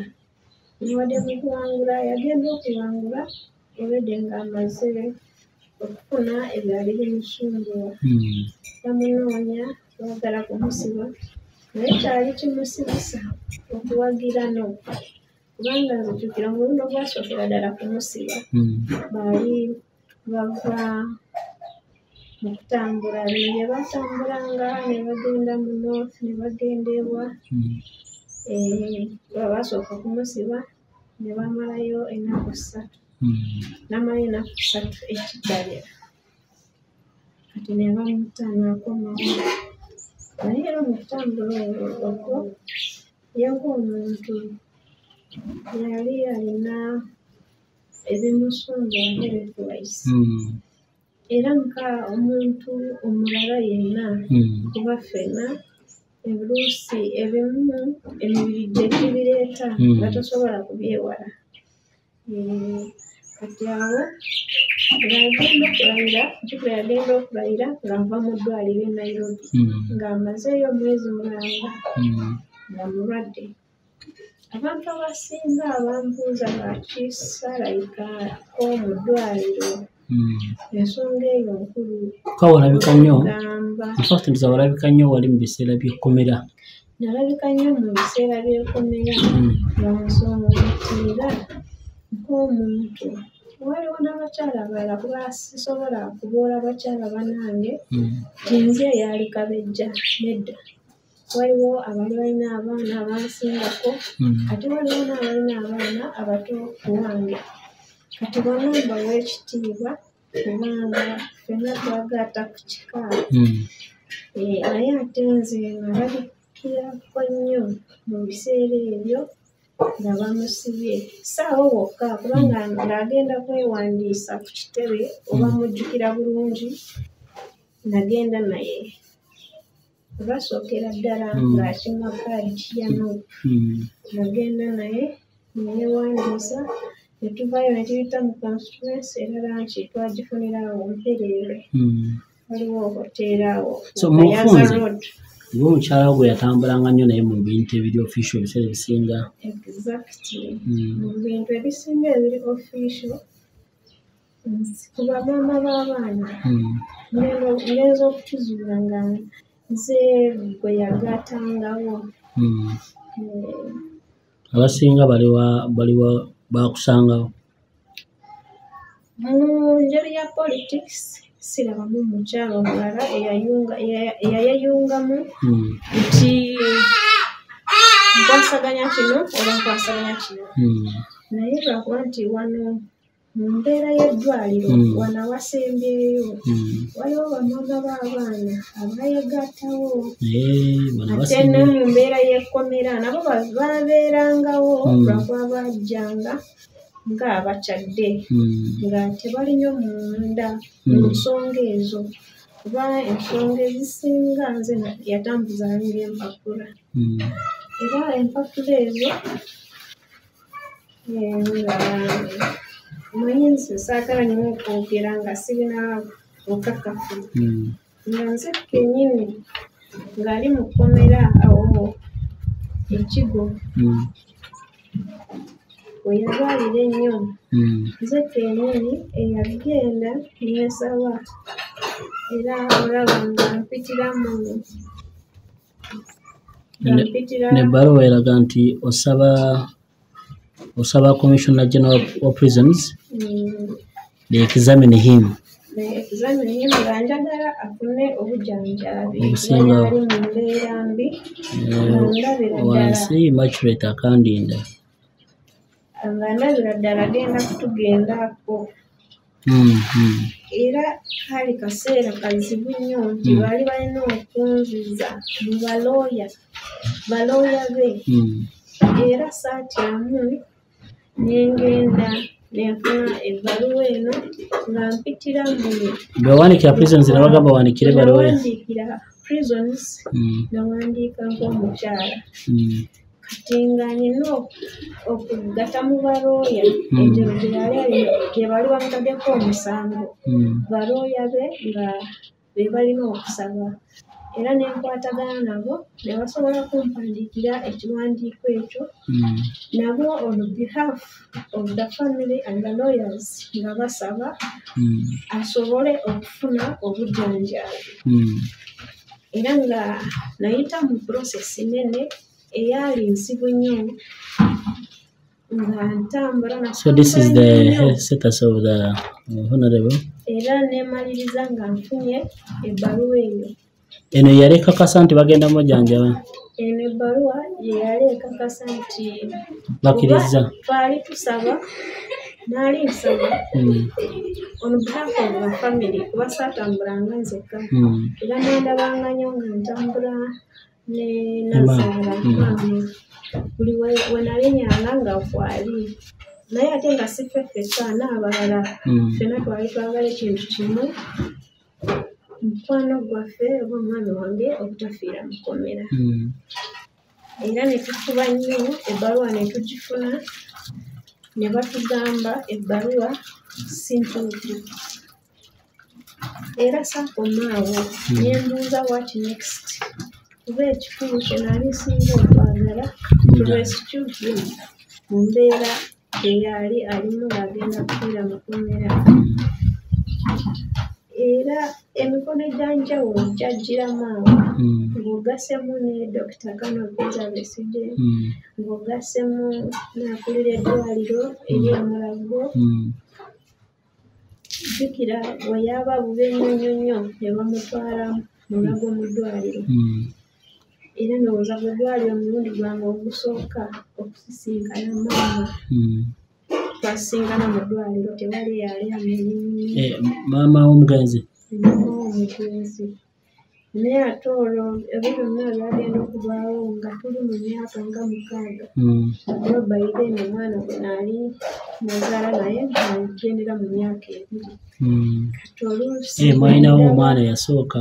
nawadde mu kuwangula yagenda okuwangula olwedde ng'amaze okufuna ebyali bimusumbuwa bamunoonya baagala kumusiba naye kyali kimusibisa okuwagira NUP kubanga nzijukira omulundi ogwasookera ddala kumusiba baali bava mu kutambula bye batambulanga ne bagenda mu North ne bagenda ewa basooka kumusiba ne bamalayo ennaku 3 n'amalayo ennaku 3 ekiddalela kati ne bamutta n'akomawo naye era mu kutambula okwo ye ng'omuntu yali alina ebimusumbuwa health-wise era nka omuntu omulala yenna kuba ffenna ebiruusi ebimu emibiri gye gibireeta nga tosobola kubyewala. Kati awo yagenda okulayira ng'ava mu ddwaliro e Nairobi ng'amazeeyo omwezi mulamba nga mulwadde. Abantu abasinga abambuuza lwaki salayikako mu ddwaliro ensonga eyo nkulu. Kawalabika nnyo infact nti zawalabika nnyo wali mu biseera by'ekkomera. Nalabika nnyo mu biseera by'ekkomera lwa nsonga nti era nk'omuntu waliwo n'abakyala abalala kuba sisobola kuboola bakyala bannange nti nze yaali kabejja nedda. Waliwo abali balina abaana abansingako ate waliwo n'abalina abaana abato kuwange. Kati bonna mbawa ekitiibwa kubanga ffenna twagatta ku kika naye ate nze nalabikirako nnyo mu biseera ebyo nga bamusibye ssaawo wokka kubanga ng'agenda kwewandiisa ku kitebe oba mujjukira bulungi nagenda naye basookera ddala ng'akima kaadi ya NOP nagenda naye neyewandiisa ne tuvaayo ne tuyita mu constituency era lanki twagifunira awo Mperere waliwo hoteera awo so mufunze ng'omukyala gwe yatambulanga nnyo naye mu bintu ebiri official ebiseera ebisinga exactly mu bintu ebisinga ebiri official ku bamaama b'abaana ngenza okukizuula nga nze gwe yagatangawo abasinga baliwa bakusangawo mu ngeri ya politics sirabamu mukyalo omulala eyayeyungamu nti nkwasaganya kino oba nkwasaganya kino naye lwakuba nti wano mu mbeera y'eddwaliro wano awasembyeyo waliwo bamaama b'abaana abayegattawo ate ne mu mbeera y'ekkomera nabo babeerangawo lwakuba bajjanga ng'abakyadde nga tebalinnyo munda mu nsonga ezo kuba ensonga ezisinga nze yatambuzanga empapula era empapula ezo manyi nze saagala nnyo okwogera nga sirina bukakafu nga nze kennyini ng'ali mu kkomera awo ekigo weyalwalira ennyo nze kennyini eyagenda nesaba era olaba nga mpitira mu nebbaluwa eraga nti osaba Commissioner General of Prisons they examine him nga njagala afune obujjanjabi obusinga ali mu mbeera mbi wansi Immaculate Akandinda nga ndabira ddala agenda kutugendako era kali kaseera kazibu nnyo nti baali balina okunziza mu balooya be era saatyamu nengenda nenfuna ebbaluwa eno nga mpitira mu bewanikira prisons nabagamba wanikire balooya nawandiikira prisons nawandiika nk'omukyala kati nga nina okugatta mu balooya egyo gye bali bamutaddeko omusango balooya be nga be balina okusaba era nenkwatagana nabo ne basobola kumpandiikira ekiwandiiko ekyo nabo on behalf of the family and the lawyers nga basaba asobole okufuna obujjanjabi era nga nayita mu process nene eyali nzibu nnyo nga ntambula so this is the status of the honorable era nemaliriza nga nfunye ebbaluwa eyo eno yali ekakasa nti bagenda mujjanjaba eno ebbaluwa yeyali ekakasa nti bakkiriza twali tusaba naali nsaba on behalf of the family kuba saatambulanga nzekka era nendabanga nnyo nga ntambula ne nazaala mami buli we nalinyanga nga kwali naye ate nga si ffeffekka n'abalala ffena twali twagala ekintu kimu mukwano gwaffe oba omwami wange obutafiira mu kkomera era ne tukuba nnyo ebbaluwa ne tugifuna ne batugamba ebbaluwa si ntuufu era saakomaawo nembuuza what next kuba ekikulu kye nali singa okwagala turescue mu mbeera eyali alimu ng'agenda kufiira mu kkomera era emikono egyanjawulo gyajjiramu awo ng'ogassemu ne Dr. Kanoviza Besigye ng'ogassemu n'akulira eddwaliro eri Mulago jjukira bwe yaba bube nnyo ne bamutwala Mulago mu ddwaliro era ndowooza bwe gwali omulundi gwange ogusooka okusisinkana maama twasisinkana mu ddwaliro tewali yali amenya maama w'omugenzi naye ate olwo ebyo byonna byagenda okubaawo nga tuli mu myaka nga 6 oba Bairene omwana gwe naali nazaala naye nagendera mu myaka 2 kati oluusi mwalinawo omwana yasooka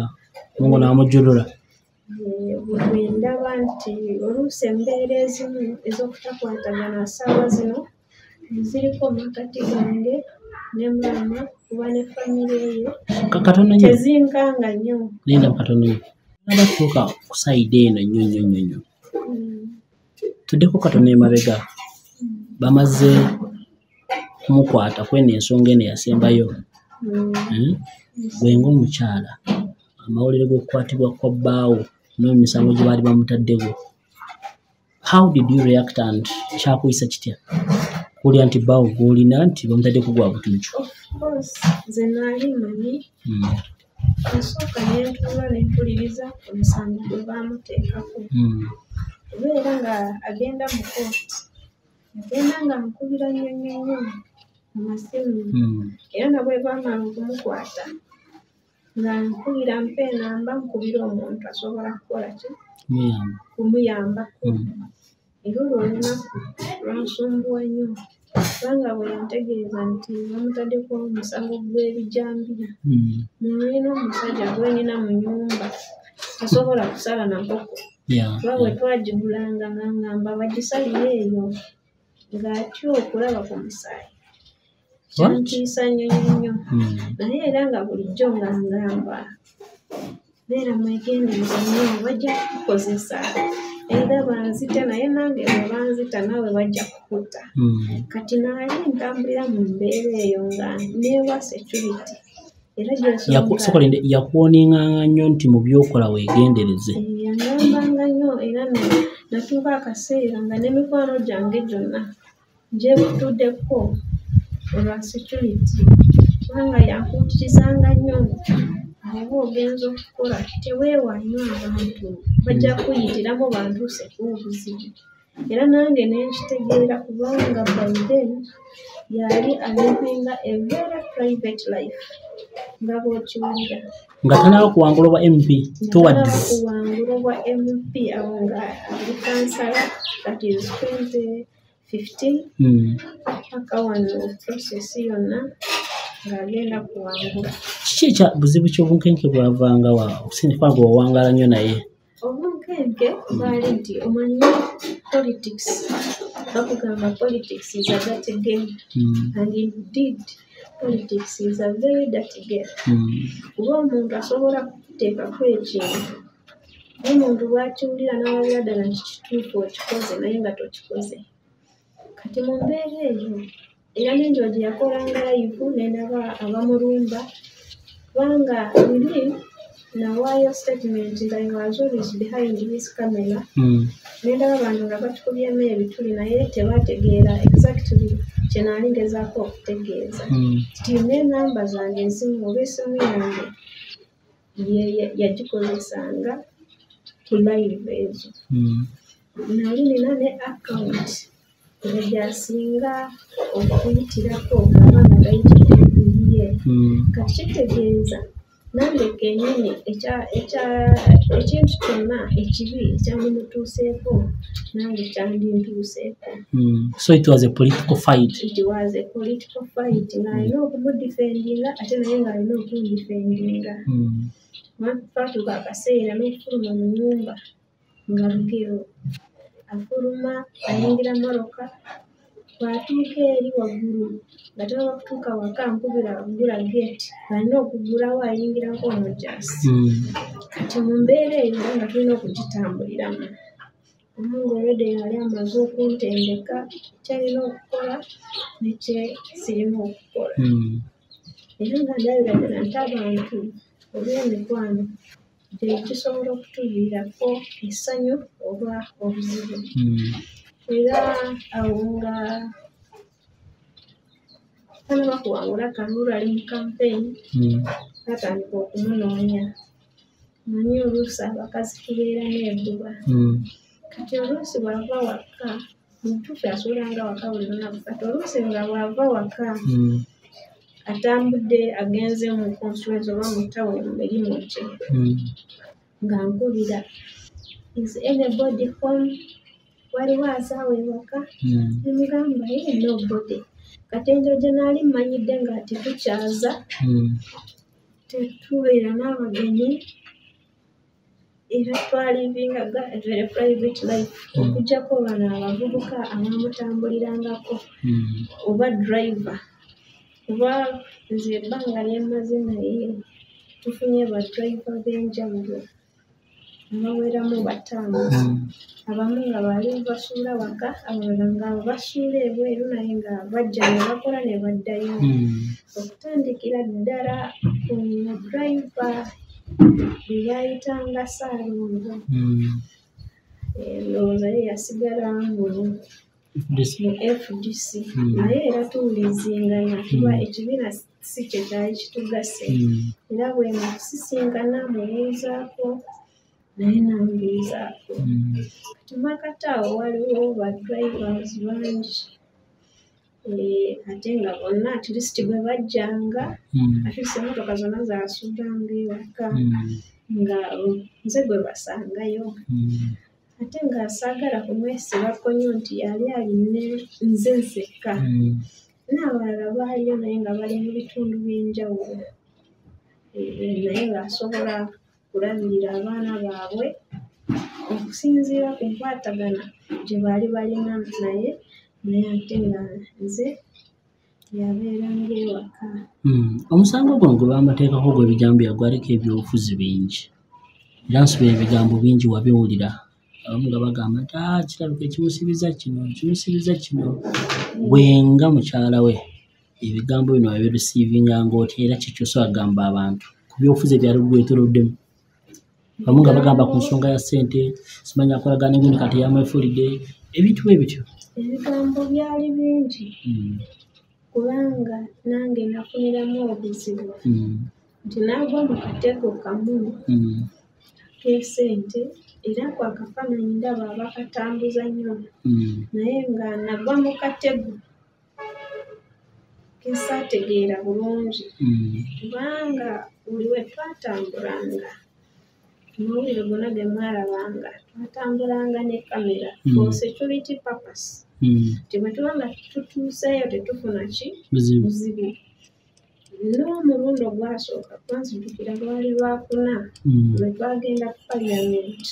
mungu n'amujjulula ndaba nti oluusi embeera ezimu ez'okutakwatagana ssaawa zino ziriko makati gange ne maama kuba ne famire ye tezinkanga nnyo. Linda katono nnyo. Abatuuka ku sayidi eno nnyo. Tuddeko katono emabega. Bamaze kumukwata kweno ensonga eno yasembayo. Gwe ng'omukyala amawulire g'okukwatibwa kwa bbaawo n'emisango gye baali bamutaddeko. How did you react and kyakuyisa kitya? Kulya nti bbaawo gw'olina nti bamutaddeko gwa butuncu. Of course nze naali manyi nasooka ne ntuula ne mpuliriza omusango gwe baamuteekako. Kubeera nga agenda mu kooti agenda nga mukubira nnyo mu masimu era nabwe baamala okumukwata nga nkubira mpenamba nkubira omuntu asobola kukola ki kumuyambako. Era olwo olunaku lwansumbuwa nnyo kubanga bwe yantegeeza nti bamutaddeko omusango gw'ebijambiya nolina omusajja gwenyina mu nnyumba tasobola kusala na nkoko kuba bwe twagigulanga ngamba bagisalire eyo ng'atya okulaba ku musaayi. Kyantiisa nnyo naye era nga bulijjo nga ngamba beera mwegendereza nnyo bajja kukukozesa era banzita naye nange bwe banzita naawe bajja kukutta. Kati naali ntambulira mu mbeera eyo nga neewa security era sokolinde yakuwoninganga nnyo nti mu byokola weegendereze. Yangambanga nnyo era natuuka akaseera nga n'emikwano gyange gyonna gyebutuddeko olwa security kubanga yankuutirizanga nnyo oba ogenza okukola teweewaayo abantu bajja kuyitiramu bantuuseku obuzibu. Era nange nenkitegeera kubanga by then yali alivinga a very private life nga bw'okiwulira. Nga tanaaba kuwangula obwa MP towards kuwangula obwa MP awo nga ali kansala that is 2015 paka wano process yonna ng'agenda kuwangula. Kiki ekya buzibu ky'obunkenke bwavanga wa okusindika gwe wawangala nnyo naye? Obunkenke baali nti omanyi politics bakugamba politics is a dirty game and indeed politics is a very dirty game. Kuba omuntu asobola kuteekako ekintu n'omuntu bw'akiwulira n'awulira ddala nti kituufu okikoze naye nga tokikoze. Kati mu mbeera eyo era n'enjwa gye yakolanga live nendaba abamulumba kubanga luli nawaayo statement nga I was always behind this camera nendaba abantu nga batukubyemu ebituli naye tebategeera exactly kye naali ngezaako okutegeeza nti n'enamba zange ezimu oba essimu yange yagikozesanga ku live ezo. Naali nina ne account nga gyasinga okuyitirako abanga gayitidde kuyiye. Kati kitegeeza nange kennyini ekintu kyonna ekibi ekyandumutuuseeko nange kyandintuuseeko. So it was a political fight. It was a political fight ng'alina okumudifendinga ate naye ng'alina okundifendinga. Twatuuka akaseera n'okufuluma mu nnyumba nga lugero afuluma ayingira moroka bw'atuuka eri waggulu nga taba kutuuka waka nkubira agula gate alina okugulawo ayingirako omujasi. Kati mu mbeera eyo nga tulina okugitambuliramu omungu olwedde yali amaze okuntendeka kyalina okukola nekye sirina okukola era nga ndabira ddala nti abantu olw'emikwano gye kisobola okutuviirako essanyu oba obuzibu. Era awo nga tanaba kuwangula Kalulu ali mu campaign batandika okumunoonya. Manyi oluusi abakazi tubeera n'ebbuba. Kati oluusi bw'ava waka mutuufu yasulanga waka buli lunaku kati oluusi nga bw'ava waka atambudde agenze mu conference oba mu tawuni mu mirimu gye nga nkubira is anybody home waliwo azaawo ewaka nemugamba ye nobody. Kati enjo gye naali mmanyidde nga titukyaza tetubeera n'abagenyi era twalivinga very private life okujjako bano abavubuka abamutambulirangako oba driver kuba nze ebbanga lyemaze naye tufunye badriver b'enjawulo abaweramu 5 abamu nga bali basuula waka abalala nga basuula ebweru naye nga bajja ne bakola ne baddayo okutandikira ddala ku driver bwe bayitanga Ssaalongo ndowooza ye yasigala mu FDC naye era tuwulizingana kuba ekibiina si kye kyali kitugase era bwe musisinkana mubuuzaako naye nambuuzaako kati makati awo waliwo badrivers bangi ate nga bonna at least bwe bajjanga at least emmotoka zonna zaasuddanga ewaka nga nze gwe basangayo ate nga saagala kumwesibako nnyo nti yali aline nze nzekka n'abalala baaliyo naye nga bali mu bitundu by'enjawulo naye ng'asobola kulabirira abaana baabwe okusinziira ku nkwatagana gye baali balina naye ate nga nze yabeeranga ewaka. Omusango guno gwe baamateekako gw'ebijambiya gwaliko ebyobufuzi bingi era nsubira ebigambo bingi wabiwulira abamu nga bagamba nti kirabika kimusibiza kino bwenga mukyala we ebigambo bino wabirisiivinganga oti era kikyusa agamba abantu ku byobufuzi ebyali bwetoloddemu bamu nga bagamba ku nsonga ya ssente simanya akolagana engundi kati yamwefulidde ebintu ebityo ebigambo byali bingi kubanga nange nafuniramu obuzibu nti naagwa mu katego kamu k'esente era kwakafaananyi ndaba abakatambuza nnyo naye nga nagwa mu katego kesaategeera bulungi kubanga buli we twatambulanga amawulire gonna ge mwalabanga twatambulanga ne kamera for security purpose nti bwe tuba nga tutuuseeyo tetufuna ki buzibu n'omulundi ogwasooka twanzijukira lwali lwakuna lwe twagenda ku Parliament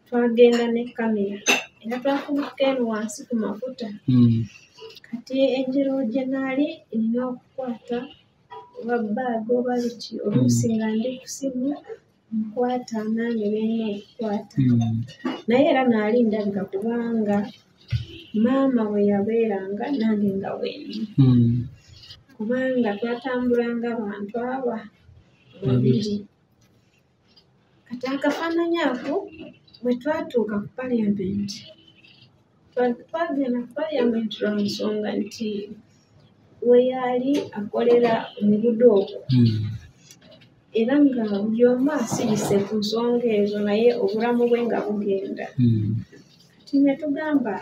twagenda ne kamera era twakubuka eno wansi ku mafuta kati enjero gye naali nina okukwata oba bbaaga oba biki oluusi nga ndi ku simu nkwata nange bena okukwata naye era naali ndabika kubanga maama bwe yabeeranga nange nga wendi kubanga twatambulanga abantu aba babiri kati akafaananyi ako bwe twatuuka ku Parliament twagenda ku Parliament lwa nsonga nti we yali akolera omugudo ogwo era nga buli omu asirise ku nsonga ezo naye obulamu bwe nga bugenda kati ne tugamba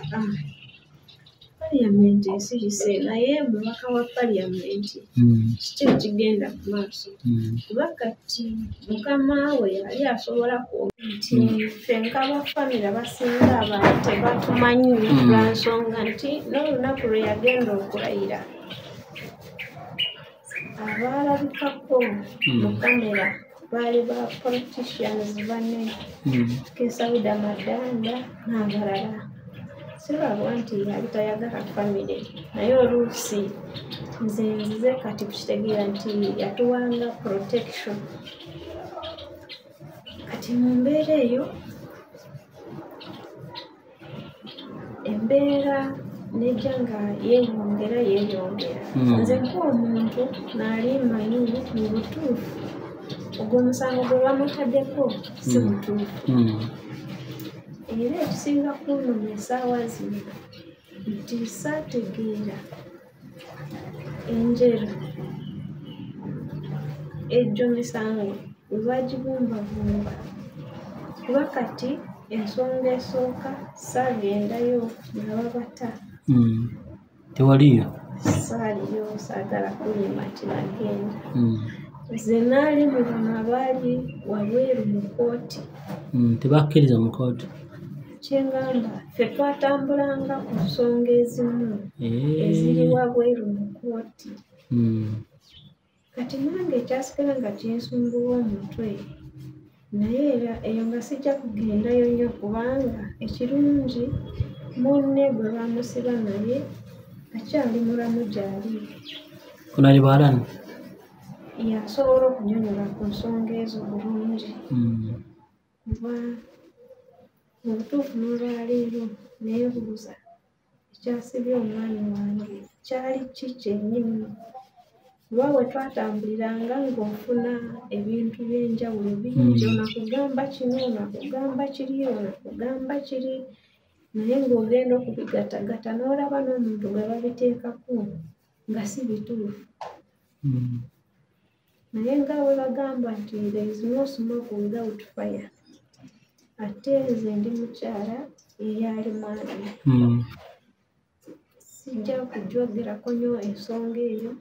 Parliament esirise naye mubaka wa Parliament kiki ekigenda mu maaso kuba kati mukama we yali asobola nti ffe nk'abafamire abasinga abantu tebatumanyi lwa nsonga nti n'olunaku lwe yagenda okulayira abalabikako mu kamera baali ba politicians banne Kesauda Madanda n'abalala sirabwa nti yali tayagala famire naye oluusi nze nzize kati kukitegeera nti yatuwanga protection kati mu mbeera eyo embeera nejja nga yeeyongera nze ng'omuntu naali manyi mu butuufu ogwo omusango gwe bamutaddeko si butuufu era ekisinga kunnuma essaawa zino nti saategeera enjera ejjo misango we bagibumbabumba kuba kati ensonga esooka saagendayo nga babata tewaliyo saaliyo saagala kunyuma kinagenda nze naali mu bano abaali wabweru mu kooti tebakkiriza mu kooti kyengamba ffe twatambulanga ku nsonga ezimu eziri wabweru mu kooti kati nange ekyasigala nga kyensumbuwa omutwe naye era eyo nga sijja kugendayo nnyo kubanga ekirungi munne bwe bamusiba naye akyali mulamu gy'ali Kuna ali balani? yasobola okunyonyola ku nsonga ezo bulungi kuba mu butuufu n'olwaleero neebuuza ekyasibye omwami wange kyali ki kyennyini kuba bwe twatambuliranga ng'ofuna ebintu by'enjawulo bingi onakugamba kino onakugamba kiri onakugamba kiri naye ng'ogenda okubigatagata n'olaba n'omuntu gwe babiteekako nga si bituufu naye nga bwe bagamba nti there is no smoke without fire ate nze ndi mukyala eyali mwami sijja kujjogerako nnyo ensonga eyo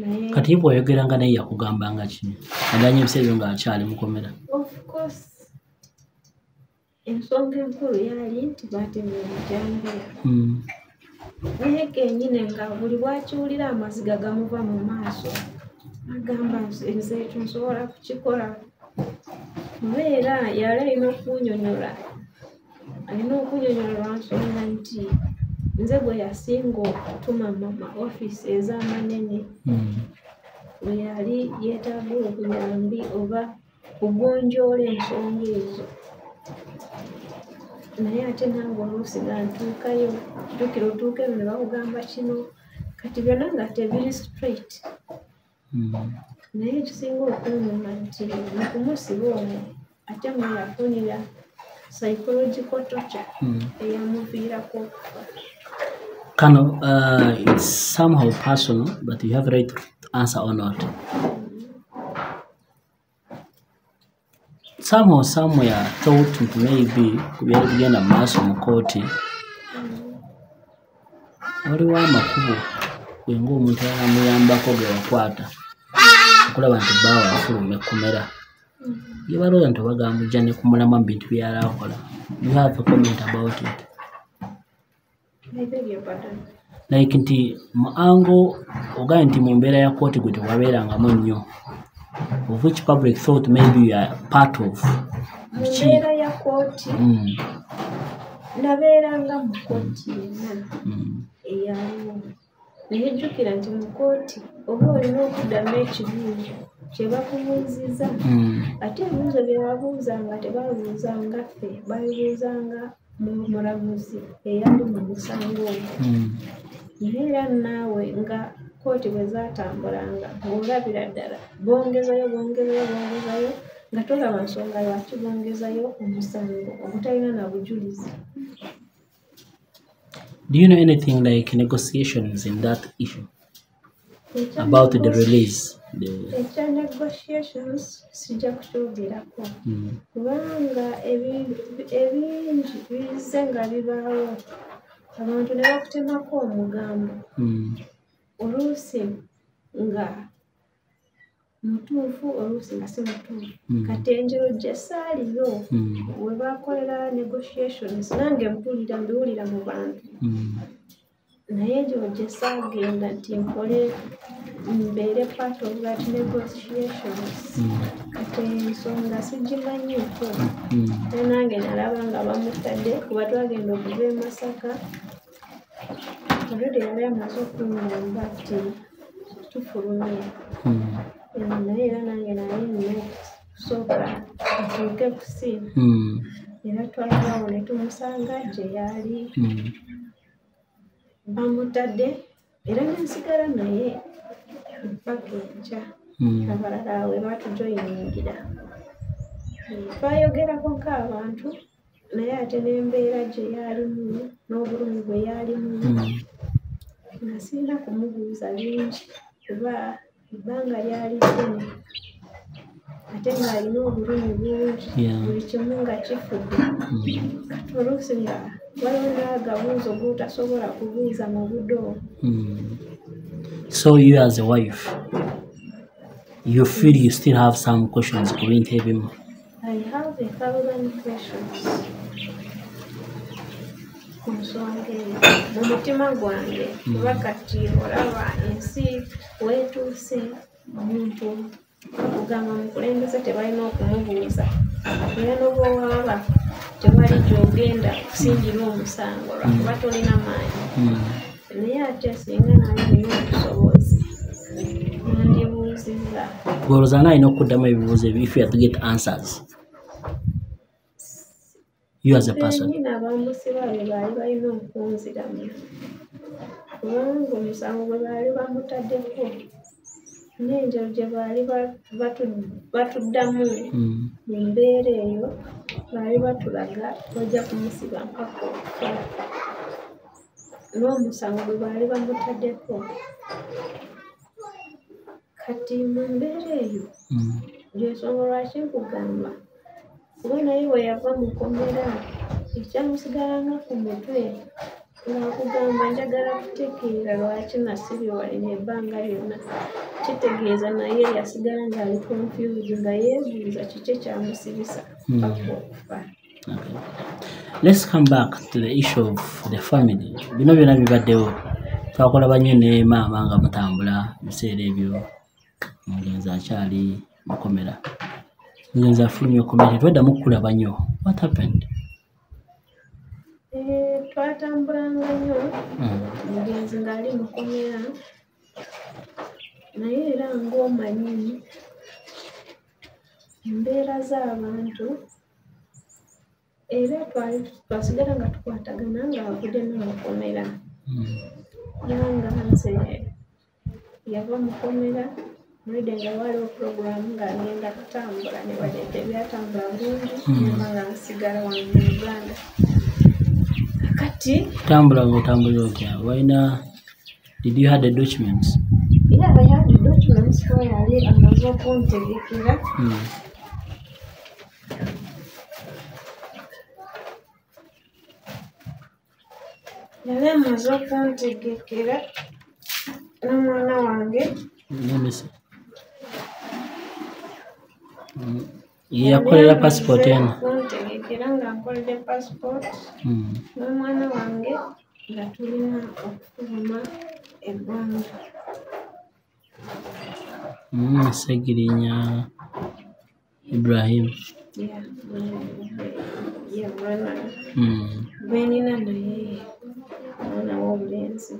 naye Kati bw'oyogeranga naye yakugambanga ki? Aganye ebiseera ebyo ng'akyali mukomera. of course ensonga enkulu yali nti baatemye omujambiya naye kennyini nga buli bwakiwulira amaziga gamuva mu maaso agamba nze ekyo nsobola kukikola kuba era yali alina okunyonyola lwa nsonga nti nze gwe yasinga okutuma mama offisi ez'amanene bwe yali yeetaaga obuyambi oba kugonjoola ensonga ezo naye ate nange oluusi nga ntuukayo jjukira otuukeyo ne bakugamba kino kati byonna nga tebiri straight naye ekisinga okunyuma nti mukumusiba omwo ate mwe yafunira psychological torture eyamuviirako okufa. Kano, it's somehow personal, but you have right to answer or not. Somehow, somewhere, thought maybe kubyali kugenda mu maaso mu kooti waliwo amakubo gwenga omuntu alamuyambako ge wakwata okulaba nti bbaawa afuluma ekkomera ye balooza nti obagamba ojja ne kumulama mu bintu byali akola. You have a comment about it? Like nti mu ango ogaye nti mu mbeera ya kooti gwe tewabeerangamu nnyo, of which public thought maybe you are part of. Mbeera ya kooti nabeeranga mu kooti yenna eyaliwo naye jjukira nti mu kooti oba olina okuddamu ekibuuzo kye bakubuuziza ate ebibuuzo bye babuuzanga tebabuuzanga ffe babibuuzanga mulamuzi eyali mu musango ogwo naye era naawe nga kooti bwe zaatambulanga ng'olabira ddala bongezayo nga tolaba nsonga lwaki bongezayo omusango ogutalina na bujulizi. Do you know anything like negotiations in that issue about the release? Ekya negotiations sijja kukyogerako kubanga ebingi bize nga bibaawo abantu ne bakutemako omugambo oluusi nga mutuufu oluusi nga si mutuufu kati enjiro gye saaliyo we bakolera negotiations nange mpulira mbiwulira mu bantu naye enjiro gye saagenda nti nkole mbeere part of that negotiations kati ensonga sigimanyiiko te nange nalaba nga bamutadde kuba twagenda okuva e Masaka olwedde yali amaze okunyamba nti tufulumye naye era nange nali nnyo okusooka atuuke ku ssimu era twalabawo ne tumusanga gye yali bamutadde era nensigala naye mpaka enkya abalala we batujoyiningira twayogerako nk'abantu naye ate n'embeera gye yalimu n'obulumi bwe yalimu nga sirina kumubuuza bingi kuba ebbanga lyali ddene ate ng'alina obulumi bungi buli kimu nga kifudde kati oluusi nga waliwo n'agabuuzo g'otasobola kubuuza mu budde obwo. So you as a wife, you feel you still have some questions ku bintu ebimu? I have 1,000 questions ku nsonga eyo mu mutima gwange kuba kati olaba ensi weetuuse omuntu okugamba mukulembeze tebalina okumubuuza era n'obwowaba tewali gy'ogenda kusingira omusango lwakuba tolina maanyi naye ate singa nalina obusobozi nandibuuziza olowooza naalina okuddamu ebibuuzo ebyo if you have to get answers you as a person n'abamusiba be baali balina okunziramu kubanga omusango gwe baali bamutaddeko n'enjalo gye baali batuddamu mu mbeera eyo baali batulaga bajja kumusiba mpaka okufa n'omusango gwe baali bamutaddeko kati mu mbeera eyo gyensonga lwaki nkugamba kuba naye bwe yava mu kkomera ekyamusigalanga ku mutwe ng'akugamba njagala kutegeera lwaki nasibibwalina ebbanga lyonna kitegeeza naye yasigala ng'ali confused nga yeebuuza kiki ekyamusibisa paka okufa. Let's come back to the issue of the family. Bino byonna bibaddewo twakola bannyo ne maama nga mutambula ebiseera ebyo omugenzi akyali mukomera omugenzi afulumya okkomera tweddamu kukulaba nnyo. What happened? Twatambulanga nnyo omugenzi ng'ali mukomera naye era ng'omanyi embeera z'abantu era twasigala nga tukwatagana ng'avudde n'omukomera nanga nze yava mukomera mulide nga waliwo puroguramu ng'agenda kutambula ne baleeta ebyatambula bulungi nema nga nsigala wano mu Uganda kati tambula ng'otambulira otya walina did you have the documents? Yeah, I had the documents for yali amaze okuntegekera yali amaze okuntegekera n'omwana wange yakolera passport eno kuntegekera nga nkolera passport n'omwana wange nga tulina okufuluma eggwanga Segirinya Ibrahim mwana benina naye mwana w'obulenzi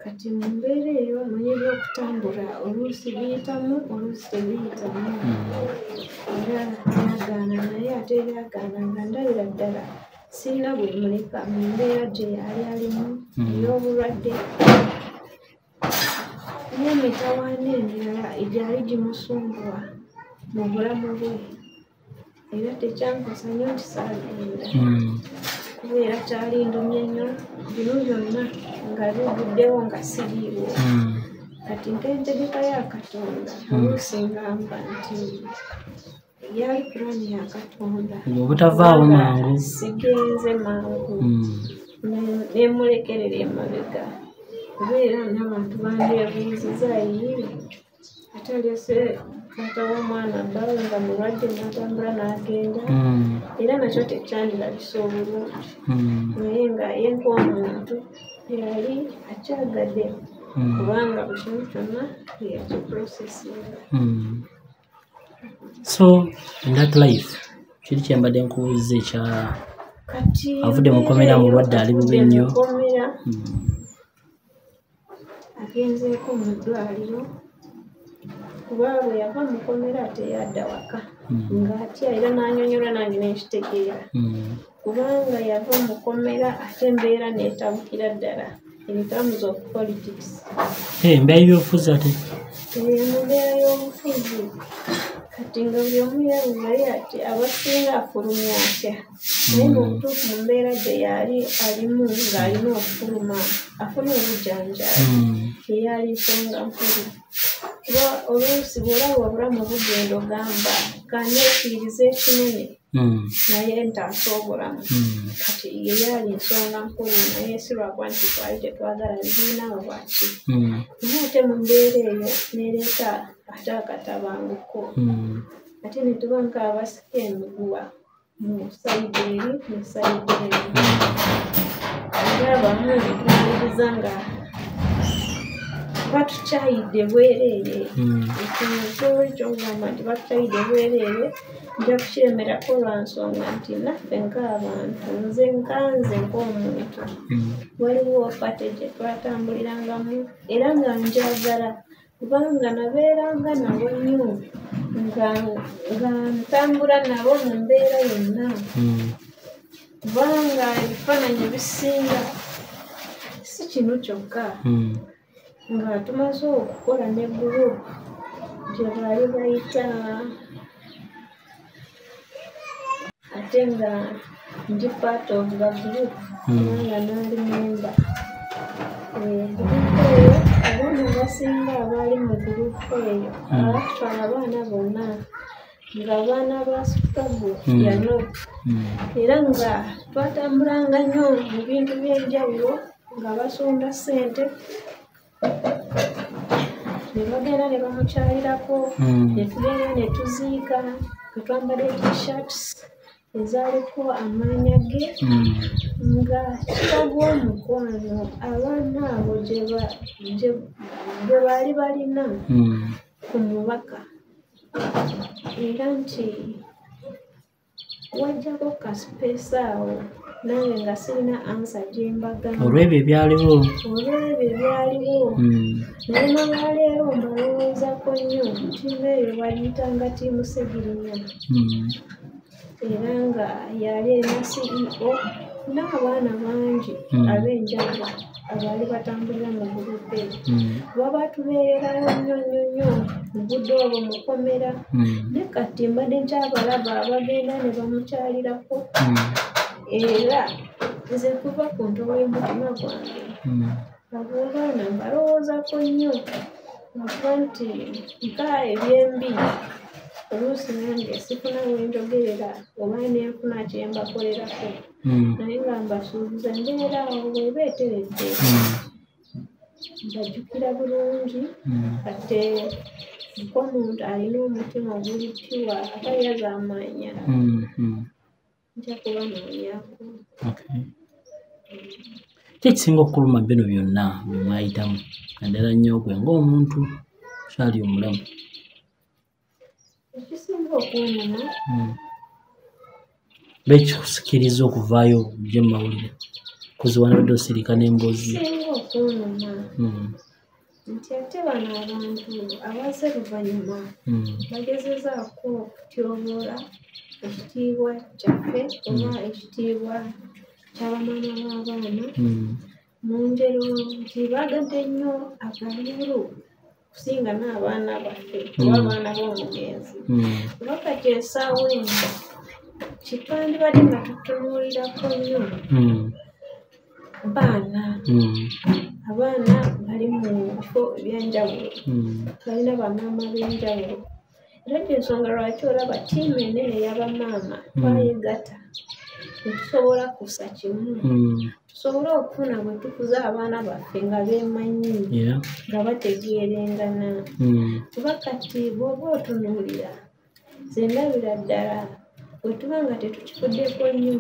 kati mu mbeera eyo omanyi by'okutambula oluusi biyitamu oluusi tebiyitamu era yagaana naye ate yagaana nga ndabira ddala sirina bwe muleka mu mbeera gye yali alimu ey'obulwadde n'emitawaana emirala egyali gimusumbuwa mu bulamu bwe era tekyankosa nnyo nti saagenda kubeera kyalindumye nnyo bino byonna nga biguddewo nga siriiwo kati ntentegeka ya Katonda oluusi ngamba nti yali pulaani ya Katonda obutavaawo mangu sigenze mangu nemulekerera emabega kubeera n'abantu bandyebuuziza yiri ate alyose taata w'omwana bbawe nga mulwadde n'atambula n'agenda era nakyo tekyandirabisa obulungi naye nga ye ng'omuntu yali akyagadde kubanga buli kimu kyonna yakiprocesinga. So in that life kiri kyembadde nkubuuliza ekya avudde mukomera mulwadde ali bubi nnyo agenzeeko mu ddwaliro kuba bwe yava mukomera teyadda waka ng'atya era n'anyonyolwa nange nekitegeera kubanga yava mukomera ate embeera neetabukira ddala in terms of politics. Embeera y'obufuzi ate embeera y'obufuzi kati nga buli omu yeebuuzayo ati abasinga afulumya atya naye mubutuufu mu mbeera gye yali alimu ng'alina okufuluma afuna obujjanjabi eyali nsonga nkulu kuba oluusi bw'olaba obulamu bugenda ogamba kanyeekiriza ekinene naye ntasobolamu kati yeyali nsonga nkulu naye si lwakuba nti twali tetwagala bibiina bwaki naye ate mu mbeera eyo nereeta ate akatabanguko ate ne tuba nk'abasika emiguwa mu sayidi eri mu sayidi eri era abamu ne tumaliriza nga batukyayidde bwereere ekyo ekyo ngamba nti batukyayidde bwereere nja kukiremerako lwa nsonga nti naffe ng'abantu nze nkanze ng'omuntu waliwo ofate gye twatambulirangamu era nga njagala kubanga nabeeranga nabo nnyo nga ntambula nabo mu mbeera yonna kubanga ebifaananyi ebisinga si kino kyokka nga tumaze okukola ne gurupu gye baali bayita ate nga ndi part of the group kubanga naali memba gurupu eyo abaana abasinga abaali mu gurupu eyo abatwala abaana bonna ng'abaana ba sikabu yano era nga twatambulanga nnyo mu bintu by'enjawulo nga basonda ssente ne bagenda ne bamukyalirako ne tugenda ne tuziika nga twambadde t-shirts ezaaliko amaanya ge nga kiraga omukwano abaana abo gye baali balina ku mubaka era nti wajjako kasipeesa awo nange nga sirina ansa gye mbagamba olw'ebyo ebyaliwo naye nolwaleero mbalowoozaako nnyo ttiimu eyo bagiyitanga ttiimu Segirinya era nga yali erina CEO n'abaana bangi ab'enjawulo abaali batambulira mu gurupu eyo baba tubeererayo nnyo nnyo nnyo mu budde obwo mukomera ne kati mbadde nkyabalaba abagenda ne bamukyalirako era nze kuva ku ntobo y'omutima gwange abo baana mbalowoozaako nnyo nakuba nti nka ebyembi oluusi nange sifuna wenjogerera oba nenfuna kyembakolerako naye nga mbasuubiza mbeera awo bweba eteredde mbajjukira bulungi ate nk'omuntu alina omutima ogulippiwa atayazaamaanya nja kubanoonyako ki ekisinga okuluma bino byonna bye mwayitamu naddala nnyo gwe ng'omuntu kyali omulamu ekisinga okwonona bekikusikiriza okuvaayo gye mumawulire kuziwana badde osirika n'emboozi ekisinga okwonona nti ate bano abantu abaze luvannyuma bagezezaako okutyoboola ekitiibwa kyaffe oba ekitiibwa ky'abamaama b'abaana mu ngero nti baagadde nnyo akalulu kusinga n'abaana baffe oba abaana b'omugenzi kuba kati essaawa eno kitwandibadde nga tutunuulirako nnyo abaana bali mu bifo ebyenjawulo balina bamaama b'enjawulo era kyensonga lwaki olaba ttiimu enene ey'abamaama twayegatta netusobola kussa kimu tusobole okufuna bwe tukuza abaana baffe nga beemanyi nga bategeerengana kuba kati bw'oba otunuulira ze ndabira ddala bwe tuba nga tetukifuddeko nnyo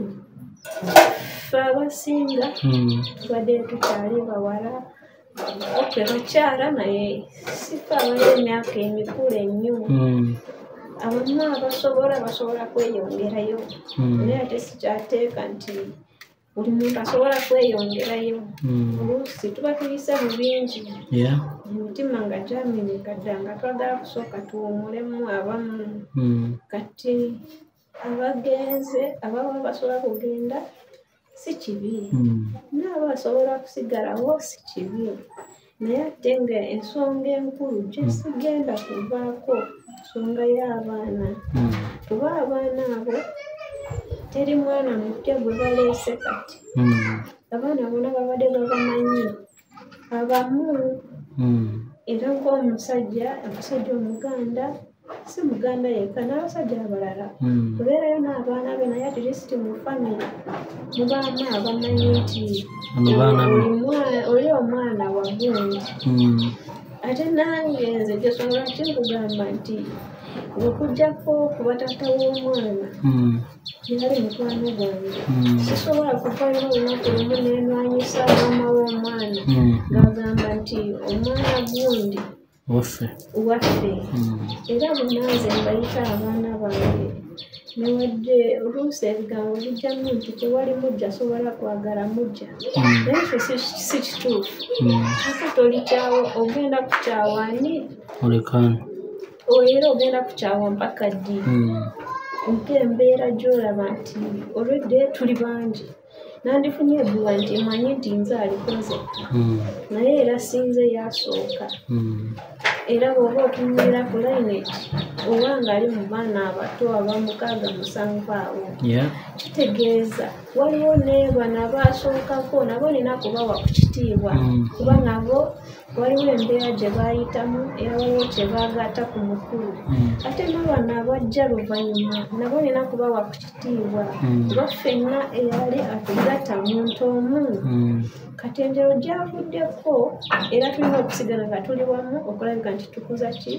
ffe abasinga tubadde tukyali bawala bakyala naye si ffe abali emyaka emikulu ennyo abamu basobola kweyongerayo naye ate sikyateeka nti buli muntu asobola kweyongerayo oluusi tuba tuyise mu bingi emitima nga gyamenyeka ddala nga twagala kusooka tuwumulemu abamu kati abagenze ababa basobola kugenda si kibi naaba basobola kusigalawo si kibi naye ate nga ensonga enkulu gye sigenda kuvaako nsonga y'abaana kuba abaana abo teri mwana mupya gwe baleese kati abaana bona babadde babamanyi abamu era ng'omusajja omuganda si muganda yekka n'abasajja abalala kubeerayo n'abaana be naye atirisiti mu famire mubaamu abamanyi nti oli omwana wa gundi ate nange nze gyesobola kinkugamba nti okujjako kuba taata w'omwana yali mukwano gwange sisobola kuvaayo olunaku lumu nenwanyisa maama w'omwana ng'agamba nti omwana gundi waffe era bunanze mbayita abaana bange newadde oluusi ebigambo bijjamu nti tewali mujja asobola kwagala mujja naye ffe si kituufu ate tolikyawa ogenda kukyawa ani era ogenda kukyawa mpaka ddi nk'embeera gy'olaba nti olwedde tuli bangi nandifunye ebbuwa nti manyi nti nze alikoze naye era sinze yasooka era bw'oba otunuulira ku lineage owanga ali mu baana abato aba6-7 awo kitegeeza waliwo neebana abasookako nabo nina kubawa ku kitiibwa kuba nabo waliwo embeera gye baayitamu era waliwo kye baagatta ku mukulu ate n'abana abajja luvannyuma nabo nina kubawa ku kitiibwa kuba ffenna eyali atugatta muntu omu kati enjero gyavuddeko era tulina okusigala nga tuli wamu okulabika nti tukuza ki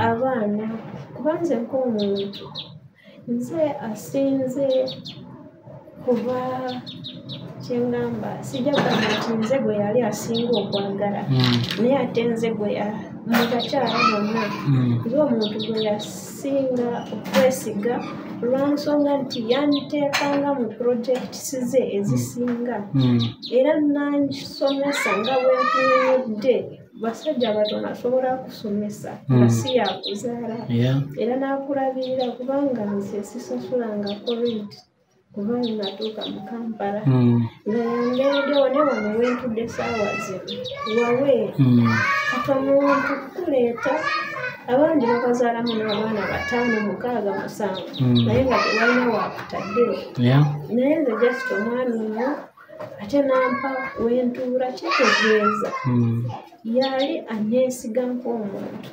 abaana kuba nze nk'omuntu nze asinze kuba kyengamba sijja kugamba nti nze gwe yali asinga okwagala naye ate nze gwe mu bakyala bonna nze omuntu gwe yasinga okwesiga olwansonga nti yanteekanga mu projekits ze ezisinga era nansomesa nga bwentunyumidde basajja batono asobola kusomesa nga si yakuzaala era n'akulabirira kubanga nze sisasulangako rent kuba natuuka mu Kampala nga yangereddewo ne wano wentudde essaawa zino wawe kati omuntu kuleeta abandi bakazaalamu n'abaana 5-6-7 naye nga tewalina wakutaddeyo naye nze just omwana omu ate nampa wentuula kitegeeza yali anneesiga nk'omuntu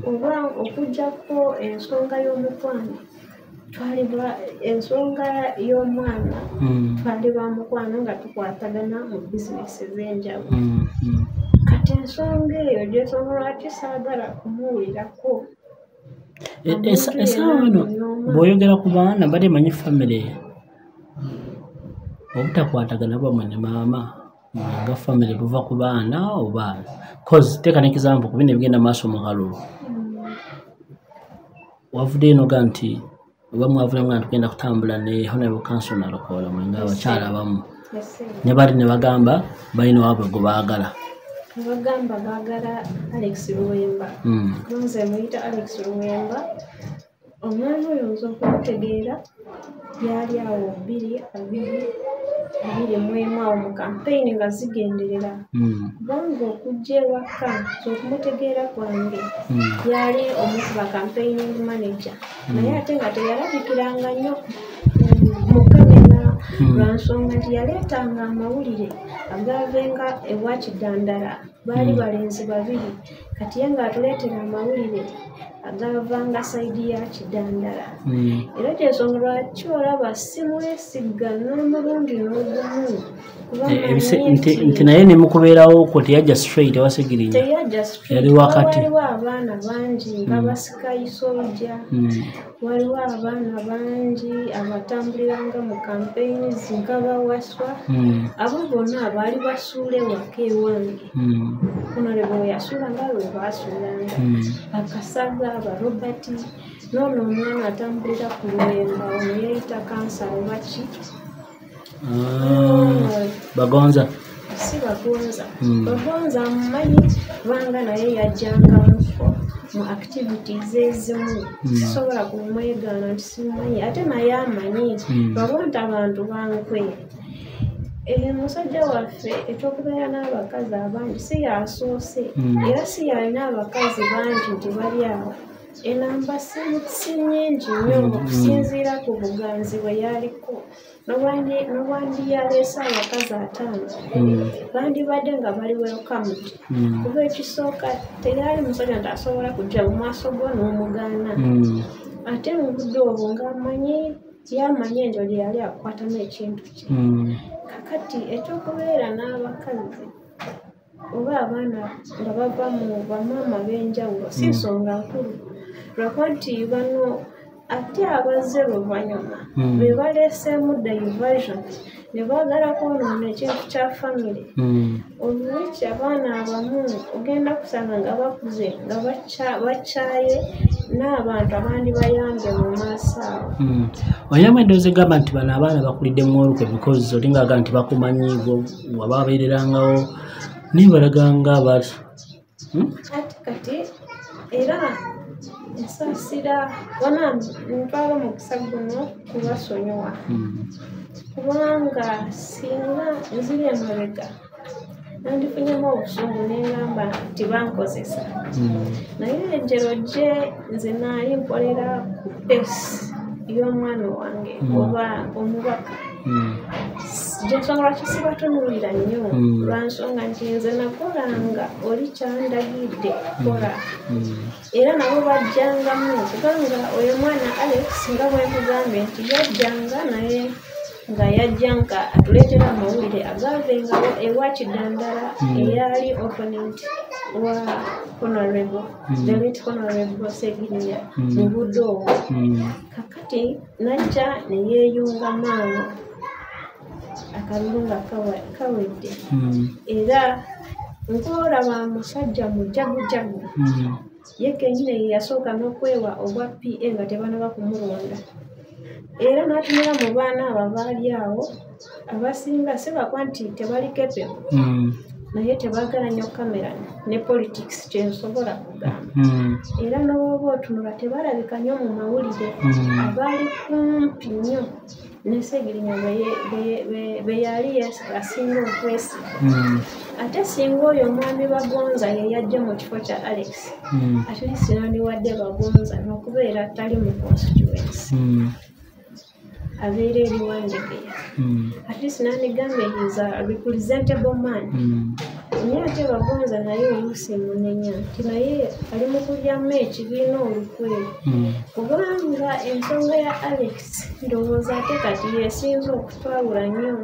oba okugjako ensonga y'omukwano ensonga y'omwana twali ba mukwano nga tukwatagana mu bizinesi ez'enjawulo kati ensonga eyo gyensonga lwaki saagala kumuwulirako essaawa eno bw'oyogera ku baana bali manyi famire obutakwatagana bwamwe ne maama nga famire buva ku baana oba cause teeka n'ekizampu ku bino ebigenda maaso mu kalulu wavuddeyo noga nti oba mwavulamu nga tugenda kutambula ne honorable council nalokola mwenga abakyala abamu ne bali ne bagamba balina waabwe gwe baagala bagamba baagala Alex Luwemba nze muyita Alex Luwemba omwana oyo nza okumutegeera yali awo 2021 awo mu kampeyini nga zigenderera kubanga okujja ewaka okumutegeera kwange yali omu ku bakampeyini manager naye ate nga teyalabikiranga nnyo mu kamera lwansonga nti yaleetanga amawulire agaavenga ewa Kidandala baali balenzi 2 kati ye ng'atuleetera amawulire agavanga sayidi ya Kidandala era kyensonga lwaki olaba simwesiga n'omulundi n'ogumu nti naye ne mukubeerawo okwo teyajja straight ewasegirinya yali wakati waliwo abaana bangi nga basikayi soldier waliwo abaana bangi abatambuliranga mu campaigns nga bawaswa abo bonna abaali basuula ewaka ewange honorable yasuula nga lwe baasuulanga bakasaga aba Robert n'ono omwana atambulira ku Luwemba ono yayita kansa obaki Bagonza si Bagonza Bagonza mumanyi kubanga naye yajjangamu mu activities ezimu sisobola kumwegaana nti simumanyi ate naye amanyi babonta abantu bankwe musajja waffe ekyokubeera n'abakazi abangi si yasoose era si yalina abakazi bangi nti bali awo enamba si nnyingi nnyo okusinziira ku buganzi bwe yaliko n'obwandi yaleese abakazi 5 bandibadde nga bali welcomed kuba ekisooka teyali musajja nti asobola kujja mu maaso go n'omugaana ate mu budde obwo ng'amanyi yamanyi enjoli yali akwatamu ekintu kye kakati ekyokubeera n'abakazi oba abaana nga bava mu bamaama b'enjawulo si nsonga nkulu lwakuba bano ate abazze luvannyuma be baleeseemu diversion ne baagala kwonoona ekintu kya famire oluwiki abaana abamu ogenda kusanga nga bakuze nga bakyaye n'abantu abandi bayambye mu maaso awo. Oyamu endowooza egamba nti bano abaana bakulidde mu olukwe because olingaga nti bakumanyiigo waba babeererangawo naye balaganga bali ate kati era ensaasira wona ntwala omukisa guno kubasonyiwa kubanga singa nziri emabega nandifunyemu obusungu nengamba nti bankozesa naye enjero gye nze naali nkolera ku pesi y'omwana wange oba omubaka gyensonga lwaki sibatunuulira nnyo lwansonga nti nze nakolanga oli kyandagidde kukola era nabo bajjangamu kubanga oyo mwana Alex nga bwe nkugambye nti yajjanga naye nga yajja nga atuleetera amawulire agaavengawo ewa Kidandala eyali opponent wa Honorable the late Honorable Segirinya mu budde obwo kakati najja ne yeeyunga maama akalulu nga kawedde era nkolaba musajja mujagujagu ye kenyine ye yasooka n'okwewa obwa PA nga tebanaba kumulonda era n'atumira mu baana abo baali awo abasinga sibakwa nti tebali kepepo naye tebaagala nnyo kamera ne politics kyensobola kugamba era n'oba otunula tebalabika nnyo mu mawulire abaali kumpi nnyo ne Segirinya be yali asinga okwesiga ate singa oyo omwami Bagonza ye yajja mu kifo kya Alex ate sinandiwadde Bagonza n'okubeera tali mu constituency abeera eri Wandegeya at least nandigambe is a representable man naye ate Bagonza naye oluusi munenya nti naye ali mu kulyamu ekibiina olukwe kubanga ensonga ya Alex ndowooza ate kati yesinza okutwawula nnyo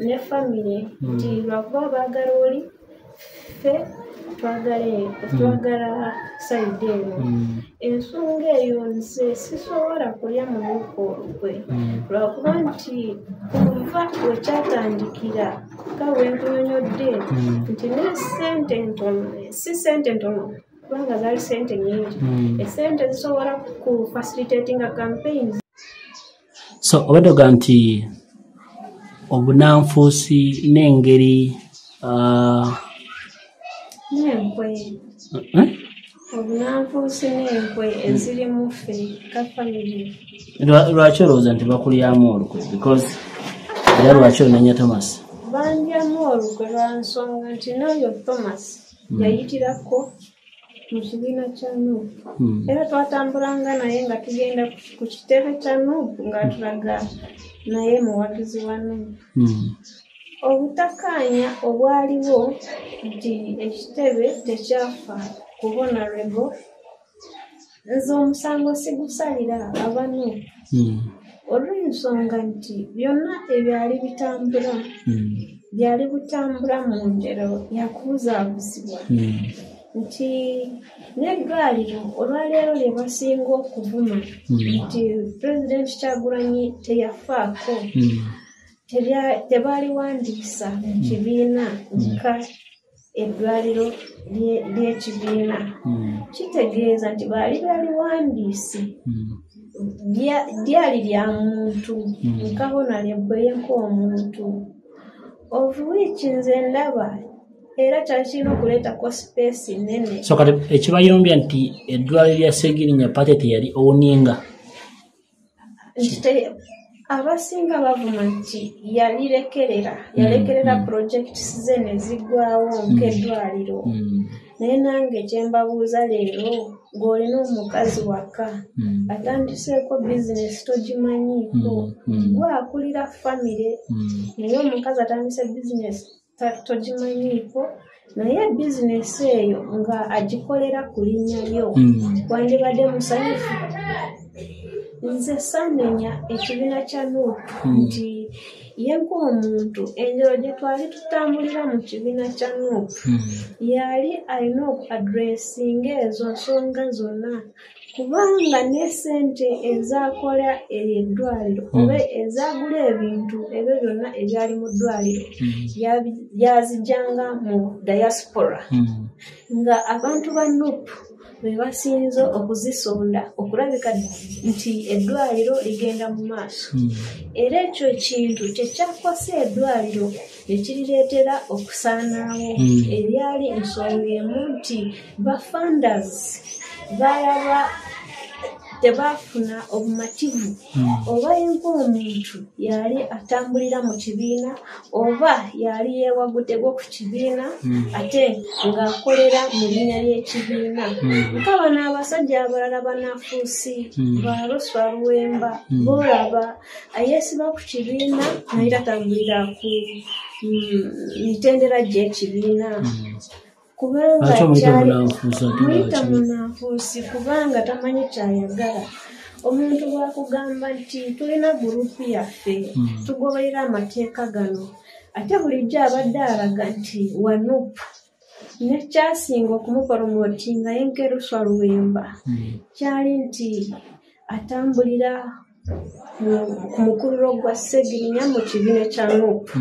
ne famire nti lwakuba baagala oli ffe twagala sayidi eno ensonga eyo nze sisobola kulya mu luuka olukwe lwakuba nti kuva wekyatandikira nga wenkunyonyodde nti ne sente ntono si sente ntono kubanga zaali sente nyingi esente zisobola ku facilitatinga campaigns. So obadde oga nti obunanfuusi n'engeri n'enkwe obunanfuusi n'enkwe eziri mu ffe ka famire. Lwaki olowooza nti bakulyamu olukwe because era lwaki onenya Thomas? Bandyamu olukwe lwa nsonga nti n'oyo Thomas yayitirako mu kibiina kya Nuupu era twatambulanga naye nga tugenda ku kitebe kya Nuupu ng'atulaga naye muwagizi wa Nuupu obutakaanya obwaliwo nti ekitebe tekyafa ku Honorable nze omusango sigusalira abanu olw'ensonga nti byonna ebyali bitambula mu ngero yakubuzaabuzibwa nti n'eddwaliro olwaleero lye basinga okuvuma nti Pulezidenti Kyagulanyi teyafaako tebaaliwandiisa mu kibiina nka eddwaliro ly'ekibiina kitegeeza nti baali baliwandiise lyali lya muntu nka Honorable nk'omuntu ovuwiiki nze ndaba era kyakirina okuleetako space nene. So kati ekibayombya nti eddwaliro lya Segirinya pate teyali owuninga abasinga bavuma nti yalekerera projects ze ne ziggwawo nk'eddwaliro naye nange kyembabuuza leero ng'olina omukazi waka atandiseeko bizinesi togimanyiiko gwakulira famire naye omukazi atandise bizinesi togimanyiiko naye bizinesi eyo nga agikolera ku linnyayo wandibadde musanyufu. Nze sanenya ekibiina kya Nuupu nti yenko omuntu enjoro gye twali tutambulira mu kibiina kya Nuupu yali alina okuadressinga ezo nsonga zonna kubanga ne ssente ezakola eddwaliro oba ezagula ebintu ebyo byonna ebyali mu ddwaliro yazijjanga mu diaspora nga abantu ba Nuupu be basinze okuzisonda okulabika nti eddwaliro ligenda mu maaso era ekyo kintu kyekyakwasa eddwaliro ekirireetera okusaanaawo eryali ensonga emu nti bafunders balaba tebafuna obumativu oba yenko omuntu yali atambulira mu kibiina oba yali yeewagudego ku kibiina ate ng'akolera mu linnya ly'ekibiina nkaba n'abasajja abalala banafuusi baloswa Luwemba boolaba ayeesiba ku kibiina naye tatambulira ku mitendera gy'ekibiina kubanga muyita munanfuusi kubanga tamanyi kyayagala omuntu bwakugamba nti tulina gurupu yaffe tugoberera amateeka gano ate bulijjo abadde alaga nti wa Nuupu nekyasinga okumupromotinga yenkeruswa Luwemba kyali nti atambulira ku mukululo gwa Ssegirinya mu kibiina kya Nuupu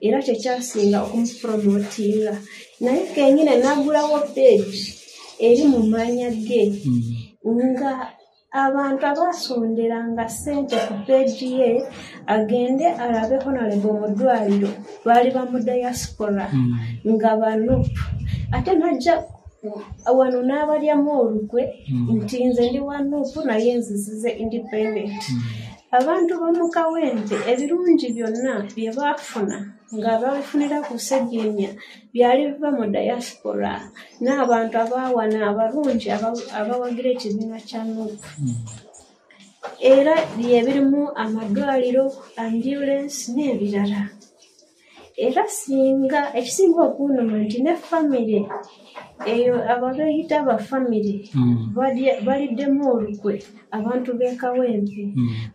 era kyekyasinga okumupromotinga naye kenyine n'agulawo peegi eri mu maanya ge nga abantu abasonderanga ssente ku peegi ye agende alabe honorable mu ddwaliro baali ba mu diaspora nga ba Nuupu ate najja wano n'abalyamu olukwe nti nze ndi wa Nuupu naye nzizize independent abantu b'omu Kawempe ebirungi byonna bye baafuna nga babifunira ku Ssegirinya byali biva mu diaspora n'abantu abaawana abalungi abawagira ekibiina kya Nuupu era bye birimu amadwaliro ambulance n'ebirala era singa ekisinga okunnuma nti ne famire eyo ababeeyita abafamire baliddemu olukwe abantu b'e Kawempe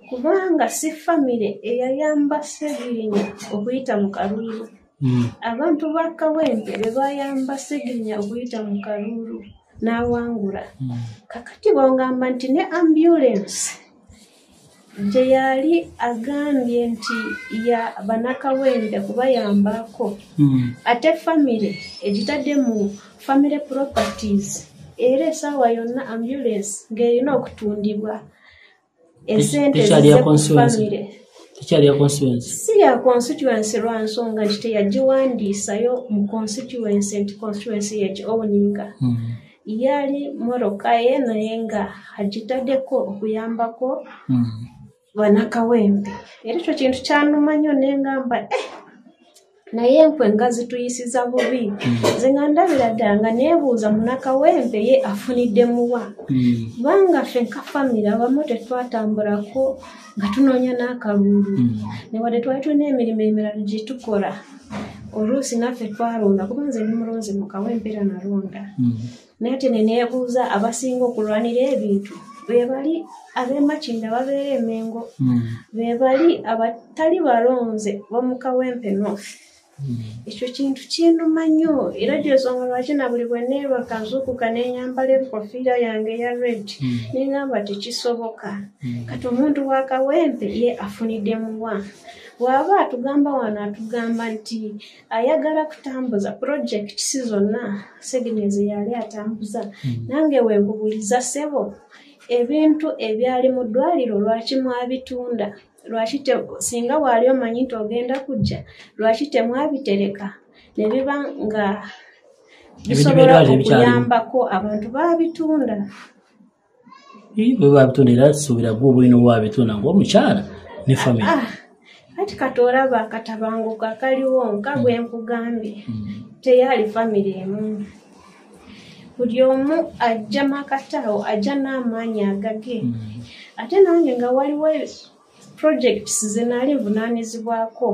kubanga si famire eyayamba Ssegirinya okuyita mu Kaluulu abantu ba Kawempe be bayamba Ssegirinya okuyita mu Kaluulu n'awangula kakati bongamba nti ne ambulance gye yali agambye nti ya Bannakawempe kubayambako ate famire egitadde mu family properties era essaawa yonna ambulance ng'erina okutundibwa esente famire si ya constituency lwa nsonga nti teyagiwandiisayo mu constituency nti constituency yegioninga yali morokaye naye nga agitaddeko okuyambako Bannakawempe era ekyo kintu kyanuma nnyo nengamba naye enkwe nga zituyisiza bubi nze nga ndabira ddala nga neebuuza Munnakawempe ye afunidde muwa kubanga ffe nka famire abamu tetwatambulako nga tunoonya n'akalulu newadde twali tulina emirimu emirala gye tukola oluusi naffe twalonda kuba nze ndi mulonzi mu Kawempe era nalonda naye ate ne neebuuza abasinga okulwanira ebintu be bali ab'e babeera e Mengo be bali abatali balonze b'omu Kawempe North ekyo kintu kinnuma nnyo era gy'ensonga lwaki na buli bwe neebaka nzuukuka nenyambala enkofiira yange eya red nengamba tekisoboka kati omuntu wa Kawempe ye afunidde muwa bw'aba atugamba wano atugamba nti ayagala kutambuza projects zonna Ssegirinya ze yali atambuza nange wenkubuliza ssebo ebintu ebyali mu ddwaliro lwaki mwabitunda lwaki singa waali omanyi nti ogenda kujja lwaki temwabitereka ne biba nga bisobola okuyambako abantu baabitunda bwe babitunda era tusuubira gwe obulina obwabitunda ng'omukyala ne famire kati kati olaba akatabanguko akaliwo nka bwe nkugambye teyali famire emu buli omu ajja makatawo ajja n'amaanyi agage ate nange nga waliwo projects ze naali nvunaanyizibwako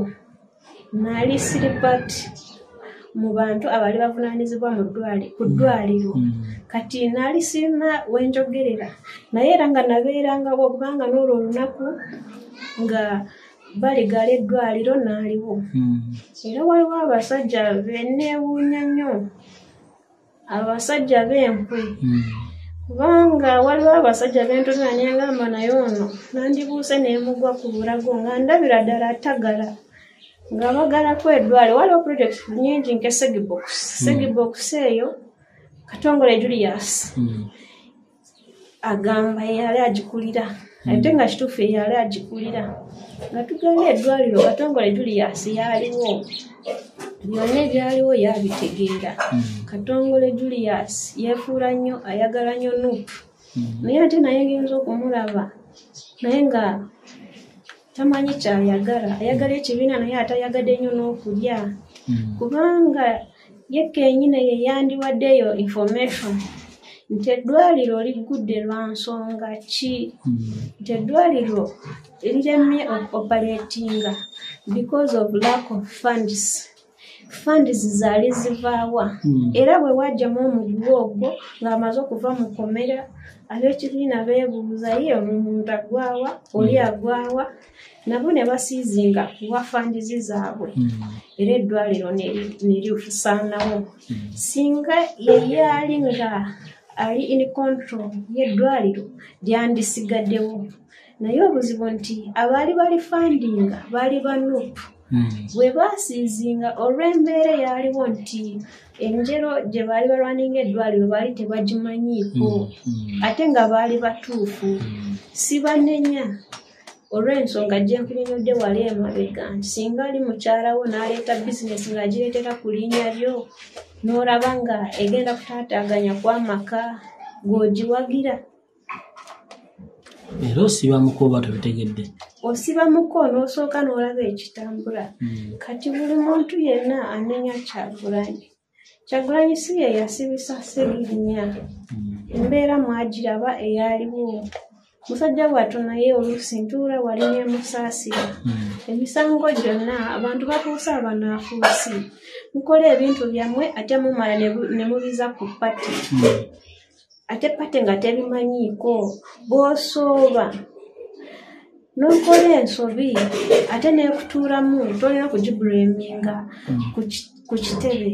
naali siripat mu bantu abali bavunaanyizibwa ku ddwaliro kati naali sirina wenjogerera naye era nga nabeerangawo kubanga n'olwo olunaku nga baligala eddwaliro n'aliwo. Era waliwo abasajja benneewuunya nnyo, abasajja b'enkwe. Kubanga waliwo abasajja bentunula ne ngamba naye ono nandibuuse n'emugwa ku bulago nga ndabira ddala atagala nga bagalako eddwaliro. Waliwo project nnyingi nke Segibox. Segibox eyo Katongole Julius agamba yali agikulira ate nga kituufu yali agikulira nga tugenda eddwaliro Katongole Julius yaliwo byonna ebyaliwo yabitegeera. Katongole Julius yeefuula nnyo ayagala nnyo Nuupu naye ate naye genza okumulaba naye nga tamanyi kyayagala, ayagala ekibiina naye atayagadde nnyo n'okulya kubanga ye kennyini ye yandiwaddeyo information nti eddwaliro liggudde lwa nsonga ki, nti eddwaliro liremye operatinga because of lack of funds. Funds zaali zivaawa era bwe wajjamu omuguwa ogwo ng'amaze okuva mu komera ab'ekibiina beebuuza ye omuntu agwawa oli agwawa nabo ne basiizinga kuwa funds zaabwe era eddwaliro ne lifusaanawo. Singa ye yaali nga ali in control y'eddwaliro lyandisigaddewo naye obuzibu nti abaali balifandinga baali ba Nuupu bwe baasiizinga olw'embeera eyaliwo nti enjero gye baali balwaninga eddwaliro baali tebagimanyiiko ate nga baali batuufu si banenya olw'ensonga gye nkunyonnyodde wali emabega nti singa ali mukyalawo n'aleeta bizinesi ng'agireetera ku linnya lyo n'olaba nga egenda kutaataaganya kw'amaka ng'ogiwagira. Era osiba muko oba tobitegedde? Osiba muko n'osooka n'olaba ekitambula. Kati buli muntu yenna anenya Kyagulanyi. Kyagulanyi si ye yasibisa Ssegirinnya. Embeera mwagiraba eyaliwo. Musajja wattu naye oluusi ntuula wali ne musaasira. Emisango gyonna abantu batuuse abanaafuusi. Mukola ebintu byammwe ate mumala ne mubiza ku pati. Ate pati nga tebimanyiiko bw'osooba n'okola ensobi ate neekutuulamu tolina kugibuleminga ku kitebe.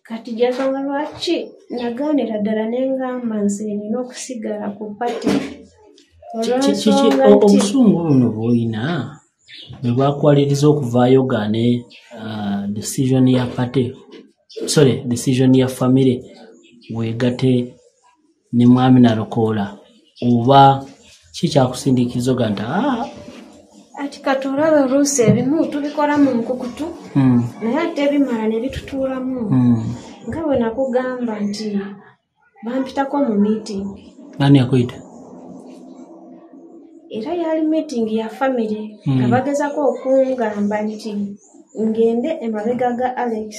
Kati gyensonga lwaki nagaanira ddala ne ngamba nze nina okusigala ku pati. Obusungu buno bw'olina bwe bwakwaliriza okuvaayo gaane decision ya party, decision ya family weegate ne mwami Nalukoola oba kikyakusindikiza oga nti ati kati olaba oluusi ebimu tubikola mu nkukutu naye ate ebimala ne bitutuulamu nga bwe nakugamba nti bampitako mu meeting. Ani yakuyita? Era yali meeting ya family nga bagezako okungamba nti ngende emabega ga Alex.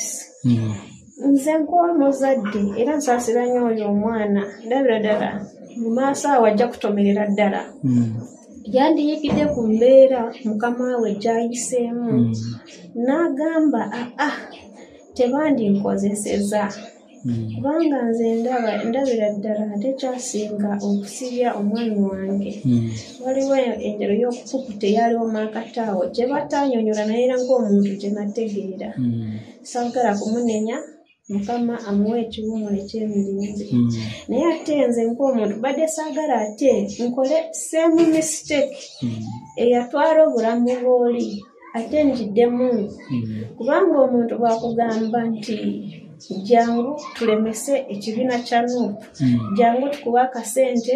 Nze nkuwa muzadde era nsaasira nnyo oyo omwana ndabira ddala mu maaso awo ajja kutomerera ddala. Yandiyigidde ku mbeera mukama we gy'ayiseemu n'agamba tebandinkozeseza kubanga nze ndabira ddala ate kyasinga okusibya omwami wange. Waliwo engero y'okukukuta eyaliwo maakataawo gye bataanyonyola naye era ng'omuntu gye nategeera. Saagala kumunenya Mukama amuwe ekiwummulo eky'emirembe. Naye ate nze ng'omuntu badde saagala ate nkole same mistake eyatwala obulamu bw'oli ate njiddemu kubanga omuntu bw'akugamba nti jangu tulemese ekibiina kya Nuupu, jangu tukuba akasente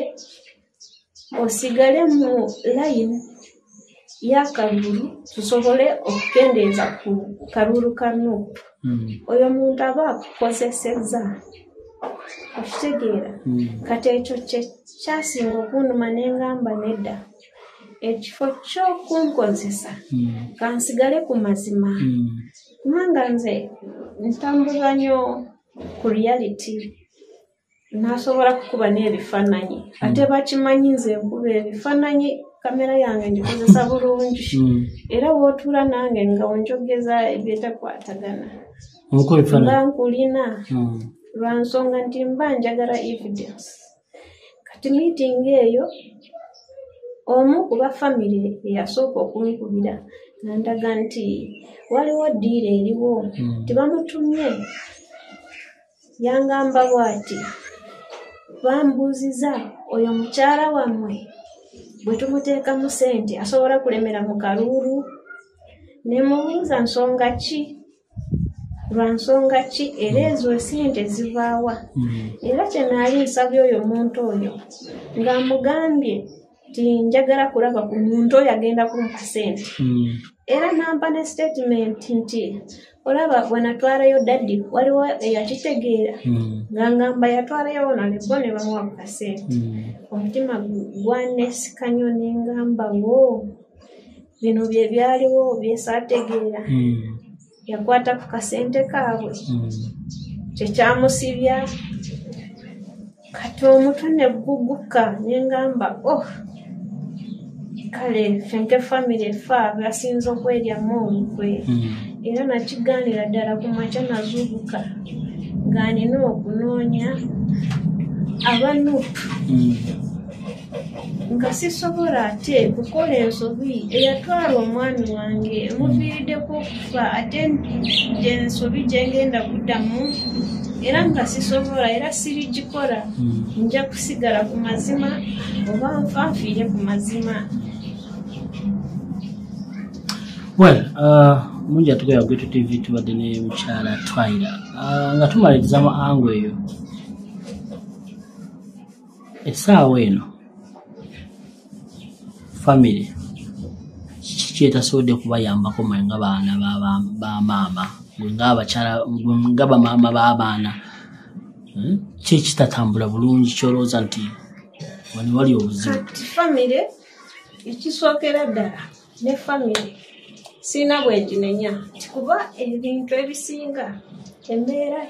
osigale mu layini y'akalulu tusobole okukendeeza ku kalulu ka Nuupu. Oyo muntu aba akukozesezza okitegeera. Kati ekyo kyasinga okunduma ne ngamba nedda ekifo ky'okunkozesa kansigale ku mazima kubanga nze ntambuza nnyo ku reality nasobola kukuba n'ebifaananyi ate bakimanyi nze nkuba ebifaananyi kamera yange ngikozesa bulungi era bw'otuula nange nga onjogeza ebyetakwatagana mba nkulina lwa nsonga nti mba njagala evidence. Kati meeting eyo omu kuba family yasooka okunkubira nandaga nti waliwo ddiira eriwo tebamutumye yangamba bw'ati bambuuziza oyo mukyala wammwe bwe tumuteekamu ssente asobola kulemera mu kaluulu ne mubuuza nsonga ki lwa nsonga ki era ezo ssente zivaawa era kye naali nsabye oyo omuntu oyo ng'amugambye nti njagala kulaba ku muntu oyo agenda kumpa ssente era nampa ne statement nti olaba bwe natwalayo daddi waliwo eyakitegeera ng'angamba yatwalayo Honorable ne bamuwa ku kasente omutima gwaneesika nnyo ne ngamba wo bino bye byaliwo byesaategeera yakwata ku kasente kaabwe kyekyamusibya kati omutwe ne guguka ne ngamba kale fenke family efa basinza okweryamu omutwe era nakigaanira ddala ku makya nazuukuka nga nina okunoonya abanupu nga sisobola ate kukola ensobi eyatwala omwami wange emuviiriddeko okufa ate ensobi gyengenda kuddamu era nga sisobola era sirigikola nja kusigala ku mazima oba nfanfiire ku mazima. Well, munja tukoya Gwetu TV tubadde ne mukyala Twaira nga tumaliriza mu ango eyo essaawa eno family kyetasobodde kubayambako mwe nga baana ba maama nga bamaama b'abaana kyekitatambula bulungi kyolowooza nti wani wali obuzibu kati family ekisookera ddala ne family sina bwenginenya kuba ebintu ebisinga embeera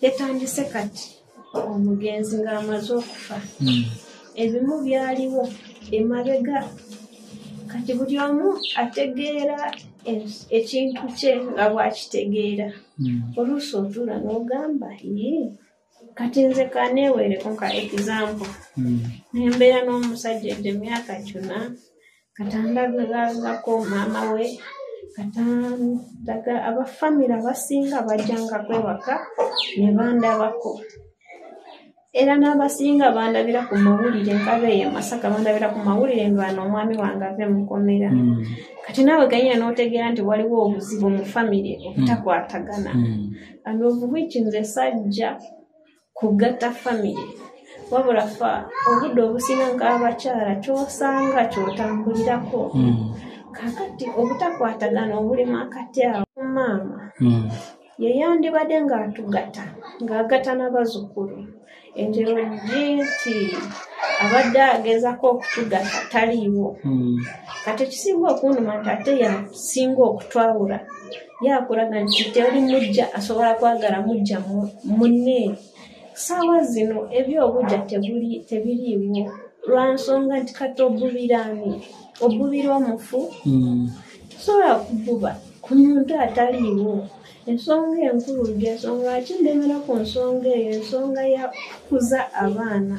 yetandise kati omugenzi ng'amaze okufa ebimu byaliwo emabega kati buli omu ategeera ekintu kye nga bw'akitegeera oluusi otuula n'ogamba kati nze kaneeweereko nka example nembeera n'omusajja emyaka 4 katandagako maama we katandaga abafamire abasinga bajjanga kwewaka ne bandabako era n'abasinga bandabira ku mawulire nkabeeye Masaka bandabira ku mawulire ndwana omwami wange ave mukomera kati naawe ganya n'otegeera nti waliwo obuzibu mu famire obutakwatagana and of which nze sajja kugatta famire wabula fa obudde obusinga ng'abakyala kyosanga kyotambulirako kakati obutakwatagana obulimu akati awo maama yeyandibadde ng'atugata ng'agata n'abazzukulu enjero nti abadde agezako okutugata taliiwo kati ekisinga okunduma nti ate yasinga okutwawula yakulaga nti teri mujja asobola kwagala mujja munne saawa zino ebyobujja tebiriiwo lwa nsonga nti kati obubira omufu tosobola kububa ku muntu ataliiwo ensonga enkulu gyensonga kindemera ku nsonga eyo ensonga ya kukuza abaana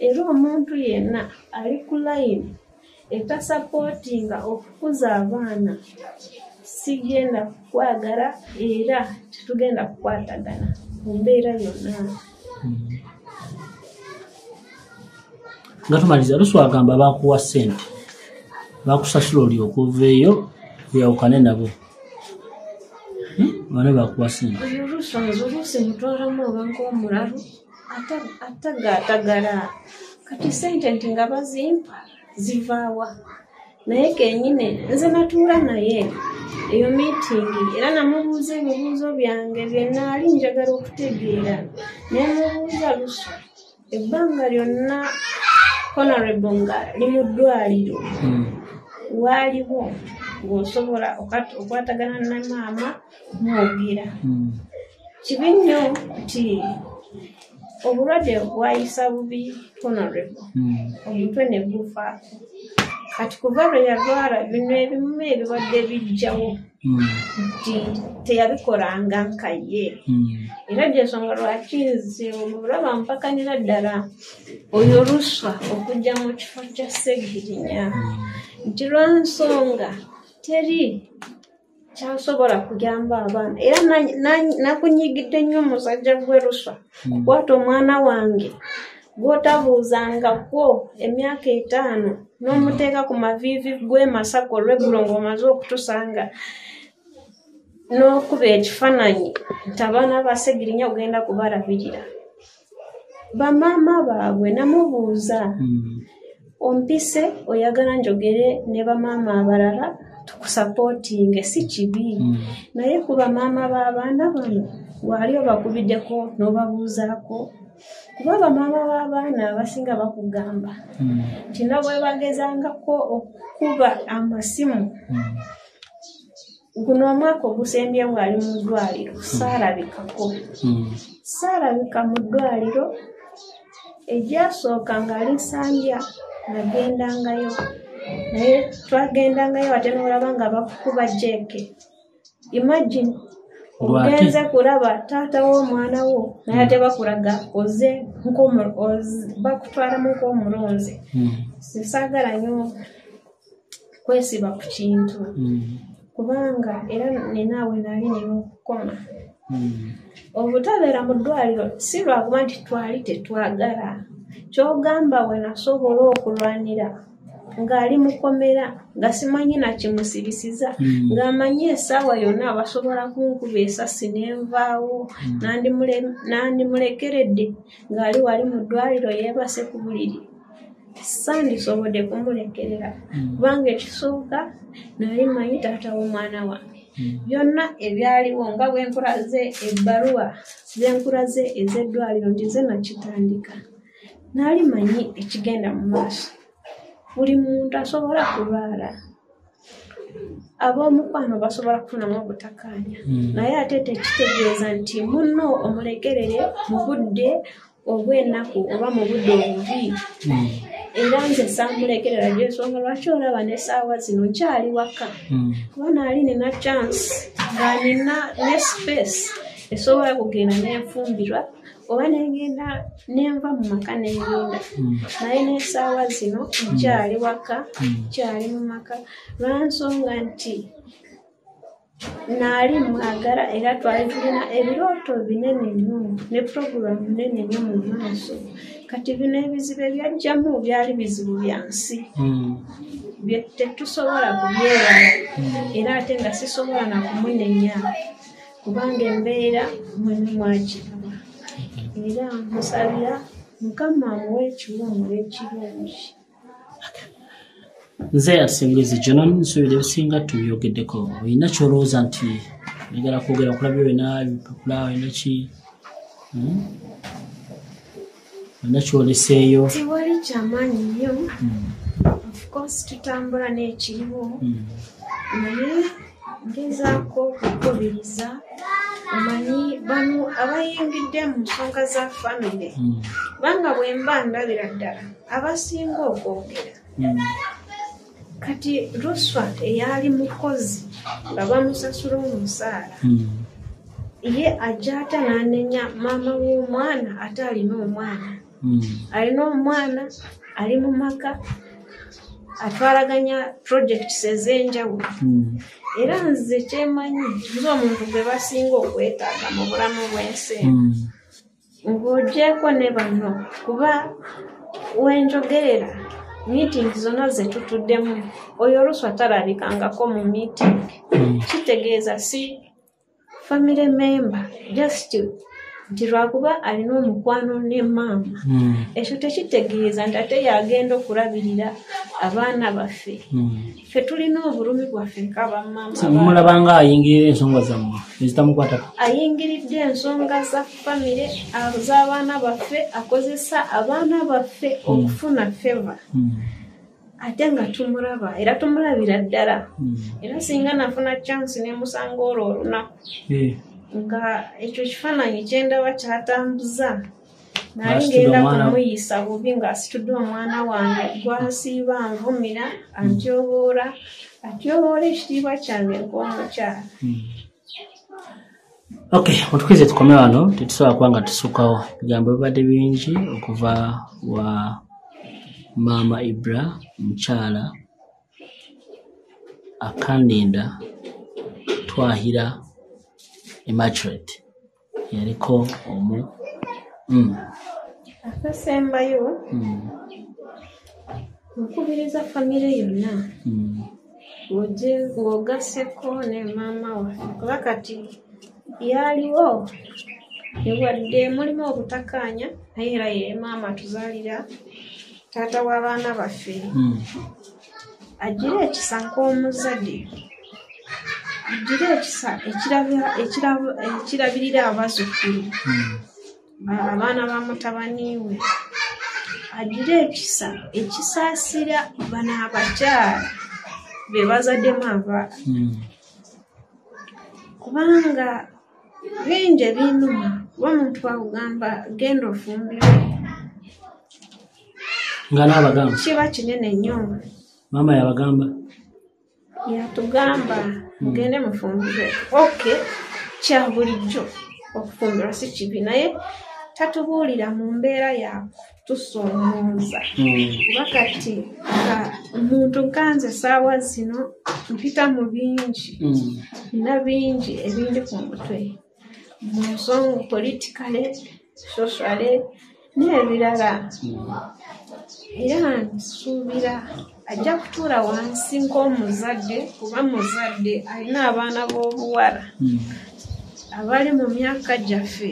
era omuntu yenna ali ku layini etasapootinga okukuza abaana sigenda kwagala era tetugenda kukwatagana mu mbeera yonna. Nga tumaliza oluusi wagamba bakuwa ssente bakusasula oli okuva eyo yawukane nabo bane bakuwa ssente oluusi mutwalamu oba nk'omulalu atagaatagala kati ssente nti nga bazimpa zivaawa naye kenyine nze natuula naye eyo miitingi era namubuuza ebibuuzo byange bye naali njagala okutegeera nemubuuza luso ebbanga lyonna Honorable nga li mu ddwaliro waaliwo ng'osobola okwatagana ne maama mwogera kibi nnyo nti obulwadde bwayisa bubi Honorable omutwe ne gufaako kati kuva lwe yalwala bino ebimu ebibadde bijjawo nti teyabikolanga nka ye era gyensonga lwaki nze omulaba mpakanira ddala oyo Ruswa okujja mu kifo kya Ssegirinya nti lwansonga teri kyasobola kugamba abaana era nakunyigidde nnyo omusajja gwe Ruswa kukwata omwana wange gwotabuuzangako emyaka 5 n'omuteeka ku maviivi gwe Masako olw'eggulo ng'omaze okutusanga n'okuba ekifaananyi nti abaana ba Ssegirinya ogenda kubalabirira bamaama baabwe namubuuza ompise oyagala njogere ne bamaama abalala tukusapootinge si kibi naye ku bamaama b'abaana bano waali obakubiddeko n'obabuuzaako kuba bamaama b'abaana abasinga bakugamba nti na bwe bagezangako okukuba amasimu guno omwaka ogusembye ng'ali mu ddwaliro saalabika mu ddwaliro egyasooka ng'ali Nsambya nagendangayo naye twagendangayo ate n'olaba nga bakukuba jeeke imagine ogenze kulaba taata w'omwana wo naye ate bakulaga oze bakutwalamu nk'omulonzi sisaagala nnyo kwesiba ku kintu kubanga era nenaawe nali n'okukoma obutabeera mu ddwaliro si lwakuba nti twali tetwagala kyogamba we nasobola okulwanira ng'ali mukomera nga simanyi nakimusibisiza ng'amanyi essaawa yonna abasobola kunkuba esasi n'envaawo nandimulekeredde ng'ali wali mu ddwaliro yeebase ku buliri sandisobodde kumulekerera kubanga ekisooka nali manyi taata w'omwana wange byonna ebyaliwo nga bwenkulaze ebbaluwa zenkulaze ez'eddwaliro nti ze nakitandika nali manyi ekigenda mu maaso buli muntu asobola kulwala ab'omukwano basobola kufunamu obutakkaanya naye ate tekitegeeza nti munno omulekerere mu budde obw'ennaku oba mu budde obubi era nze saamulekerera gyensonga lwaki olaba n'essaawa zino nkyali waka kuba naali nina chance nga nina ne space esobola kugenda n'enfumbirwa oba negenda nenva mu maka negenda naye n'essaawa zino nkyali waka nkyali mu maka lwansonga nti naali mwagala era twali tulina ebirooto binene nnyo ne puroguramu nene nnyo mu maaso kati bino ebizibu ebyajjamu byali bizibu bya nsi bye tetusobola kubyewala era ate nga sisobola na kumunenya kubanga embeera mwene mwagiraba era musabira Mukama amuwe ekiwummulo ekirungi. Nze atusingiriza Jonan nsuubira ebisinga tubyogeddeko olina kyolowooza nti njagala kwogera kulabyo wena ebipapula olina ki olina kyoleseeyo tiwali kyamaanyi nnyo of course tutambula n'ekiriwo naye ngezaako okukubiriza omanyi bano abayingidde mu nsonga za famire kubanga bwe mba ndabira ddala abasinga okwogera kati Ruswa eyali mukozi nga bamusasula omusaala ye ajja ate n'anenya maama w'omwana ate alina omwana alina omwana ali mu maka atwalaganya projects ez'enjawulo era nze kyemanyi nze omuntu gwe basinga okwetaaga mu bulamu bw'ensi ng'ogyeko ne bano kuba wenjogerera meeting zonna ze tutuddemu oyo Ruswa talabikangako mu meeting kitegeeza si family member just nti lwakuba alina omukwano ne maama ekyo tekitegeeza nti ate yagenda okulabirira abaana baffe ffe tulina obulumi bwaffe mulabanga ayingirira ensonga zammwe ezitamukwatako ayingiridde ensonga za famire z'abaana baffe akozesa abaana baffe okufuna feva ate nga tumulaba era tumulabira ddala era singa nafuna chance nemusanga olwo olunaku nga ekyo kifaananyi kyendaba kyatambuza naye ngenda kumuyisa bubi ng'asitudde omwana wange gwasiiba nvumira antyoboora ekitiibwa kyange ng'omukyala. Okay, otukwize tukome wano tetusobola kuba nga tusukawo ebigambo bibadde bingi okuva wa Maama Ibra mukyala Akandinda Twahira Immaculate yaliko akasembayo nkubiriza famire yonna ng'ogaseko ne maama waffe kuba kati yaliwo ewadde mulimu obutakkaanya naye era ye maama tuzaalira taata w'abaana baffe agira ekisa nk'omuzadde agira ekisa ekirabirira abazzukulu abaana ba mutabani we agira ekisa ekisaasira bano abakyala be bazaddemu abaana kubanga bingi ebinuma kuba omuntu akugamba genda ofumbirwe nga n'abagamba kiba kinene nnyo. maama yabagamba yatugamba mugende mufumbirwe okay kya bulijjo okufumbirwa si kibi naye tatubuulira mu mbeera yakutusomooza kuba kati omuntu nkanze essaawa zino mpita mu bingi nina bingi ebindi ku mutwe mu nsonga politikale sociale n'ebirala era nsuubira ajja kutuula wansi ng'omuzadde kuba muzadde alina abaana b'obuwala abali mu myaka gyaffe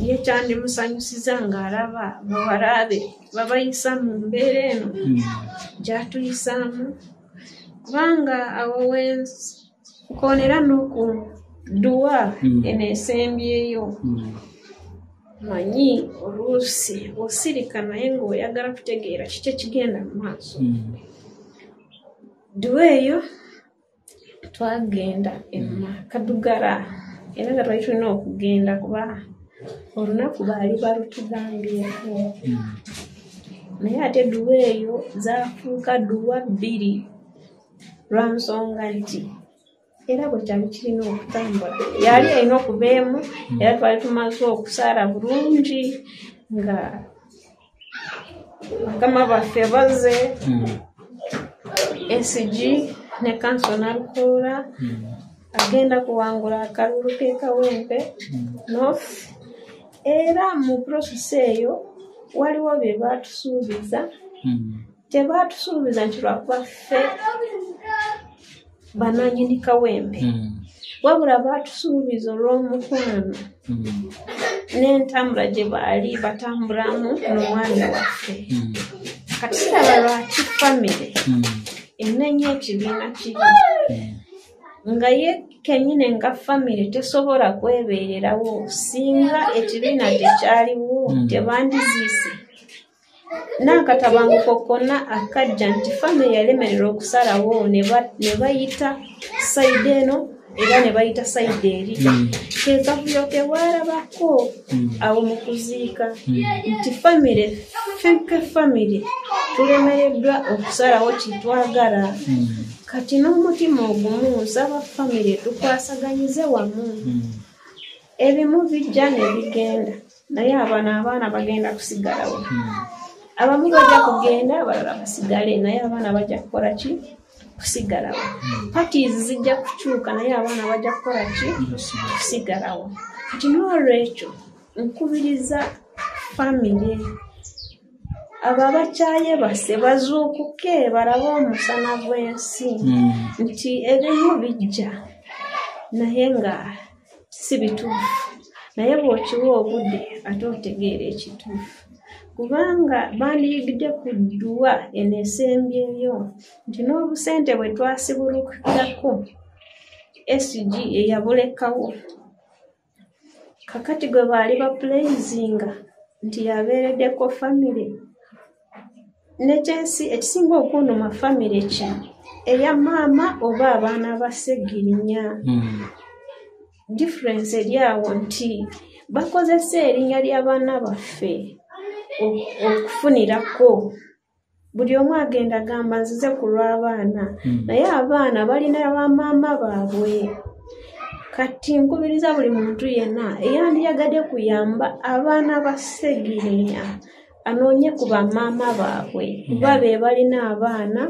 ye kyandimusanyusiza ng'alaba bawala be babayisa mu mbeera eno gy'atuyisaamu kubanga awo wenkonera n'oku dduwa eno esembyeyo manyi oluusi osirika naye ng'oyagala kutegeera kiki ekigenda mu maaso dduwa eyo twagenda Kadugala era nga twali tulina okugenda kuba olunaku baali balutugambyeko naye ate dduwa eyo zaafuuka dduwa bbiri lwa nsonga nti era bwe kyali kirina okutambula yali alina okuba emu era twali tumaze okusaala bulungi nga bakama baffe baze SG ne kansona Lukola agenda kuwangula akalulu k'ekawempe North era mu prosesi eyo waliwo bye baatusuubiza tebaatusuubiza nti lwakuba ffe bananyini kawempe wabula baatusuubiza olw'omukwano n'entambula gye baali batambulamu n'omwami waffe kati kiraba lwaki famire ennenya ekibiina kiri nga ye kennyini nga famire tesobola kwebeererawo singa ekibiina tekyaliwo tebandiziise n'akatabanguko konna akajja nti famire yalemererwa okusalawo ne bayita sayidi eno era ne bayita sayidi eri kekavuyo ke bwalabako awo mu kuziika nti famire fenke famire tulemereddwa okusalawo kitwagala kati n'omutima ogumu nsaba famire tukwasaganyize wamu ebimu bijja ne bigenda naye abaana bagenda kusigalawo abamu bajja kugenda abalala basigale naye abaana bajja kukola ki kusigalawo parties zijja kukyuka naye abaana bajja kukola ki kusigalawo kati n'olwekyo nkubiriza famire abo abakyayebase bazuukuke balabe omusana gw'ensi nti ebimu bijja naye nga si bituufu naye bw'okiwa obudde ate otegeera ekituufu kubanga bandiyigidde ku dduwa eno esembyeyo nti n'obusente bwe twasibulukirako SG eyabulekawo kakati gwe baali bapulayizinga nti yabeereddeko famire nekyensi ekisinga okunduma famire ki eya maama oba abaana ba Ssegirinya difference eri awo nti bakozesa erinnya ly'abaana baffe okufunirako. Buli omu agenda agamba nzize ku lw'abaana, naye abaana balina bamaama baabwe. Kati nkubiriza buli muntu yenna eyandiyagadde kuyamba abaana ba Ssegirinya anoonye ku bamaama baabwe, kuba be balina abaana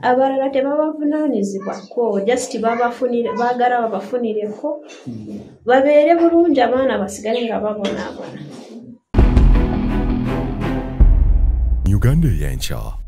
abalala tebabavunaanyizibwako, just baagala babafunireko babeere bulungi, abaana basigale nga babonaabona. Uganda eyenkya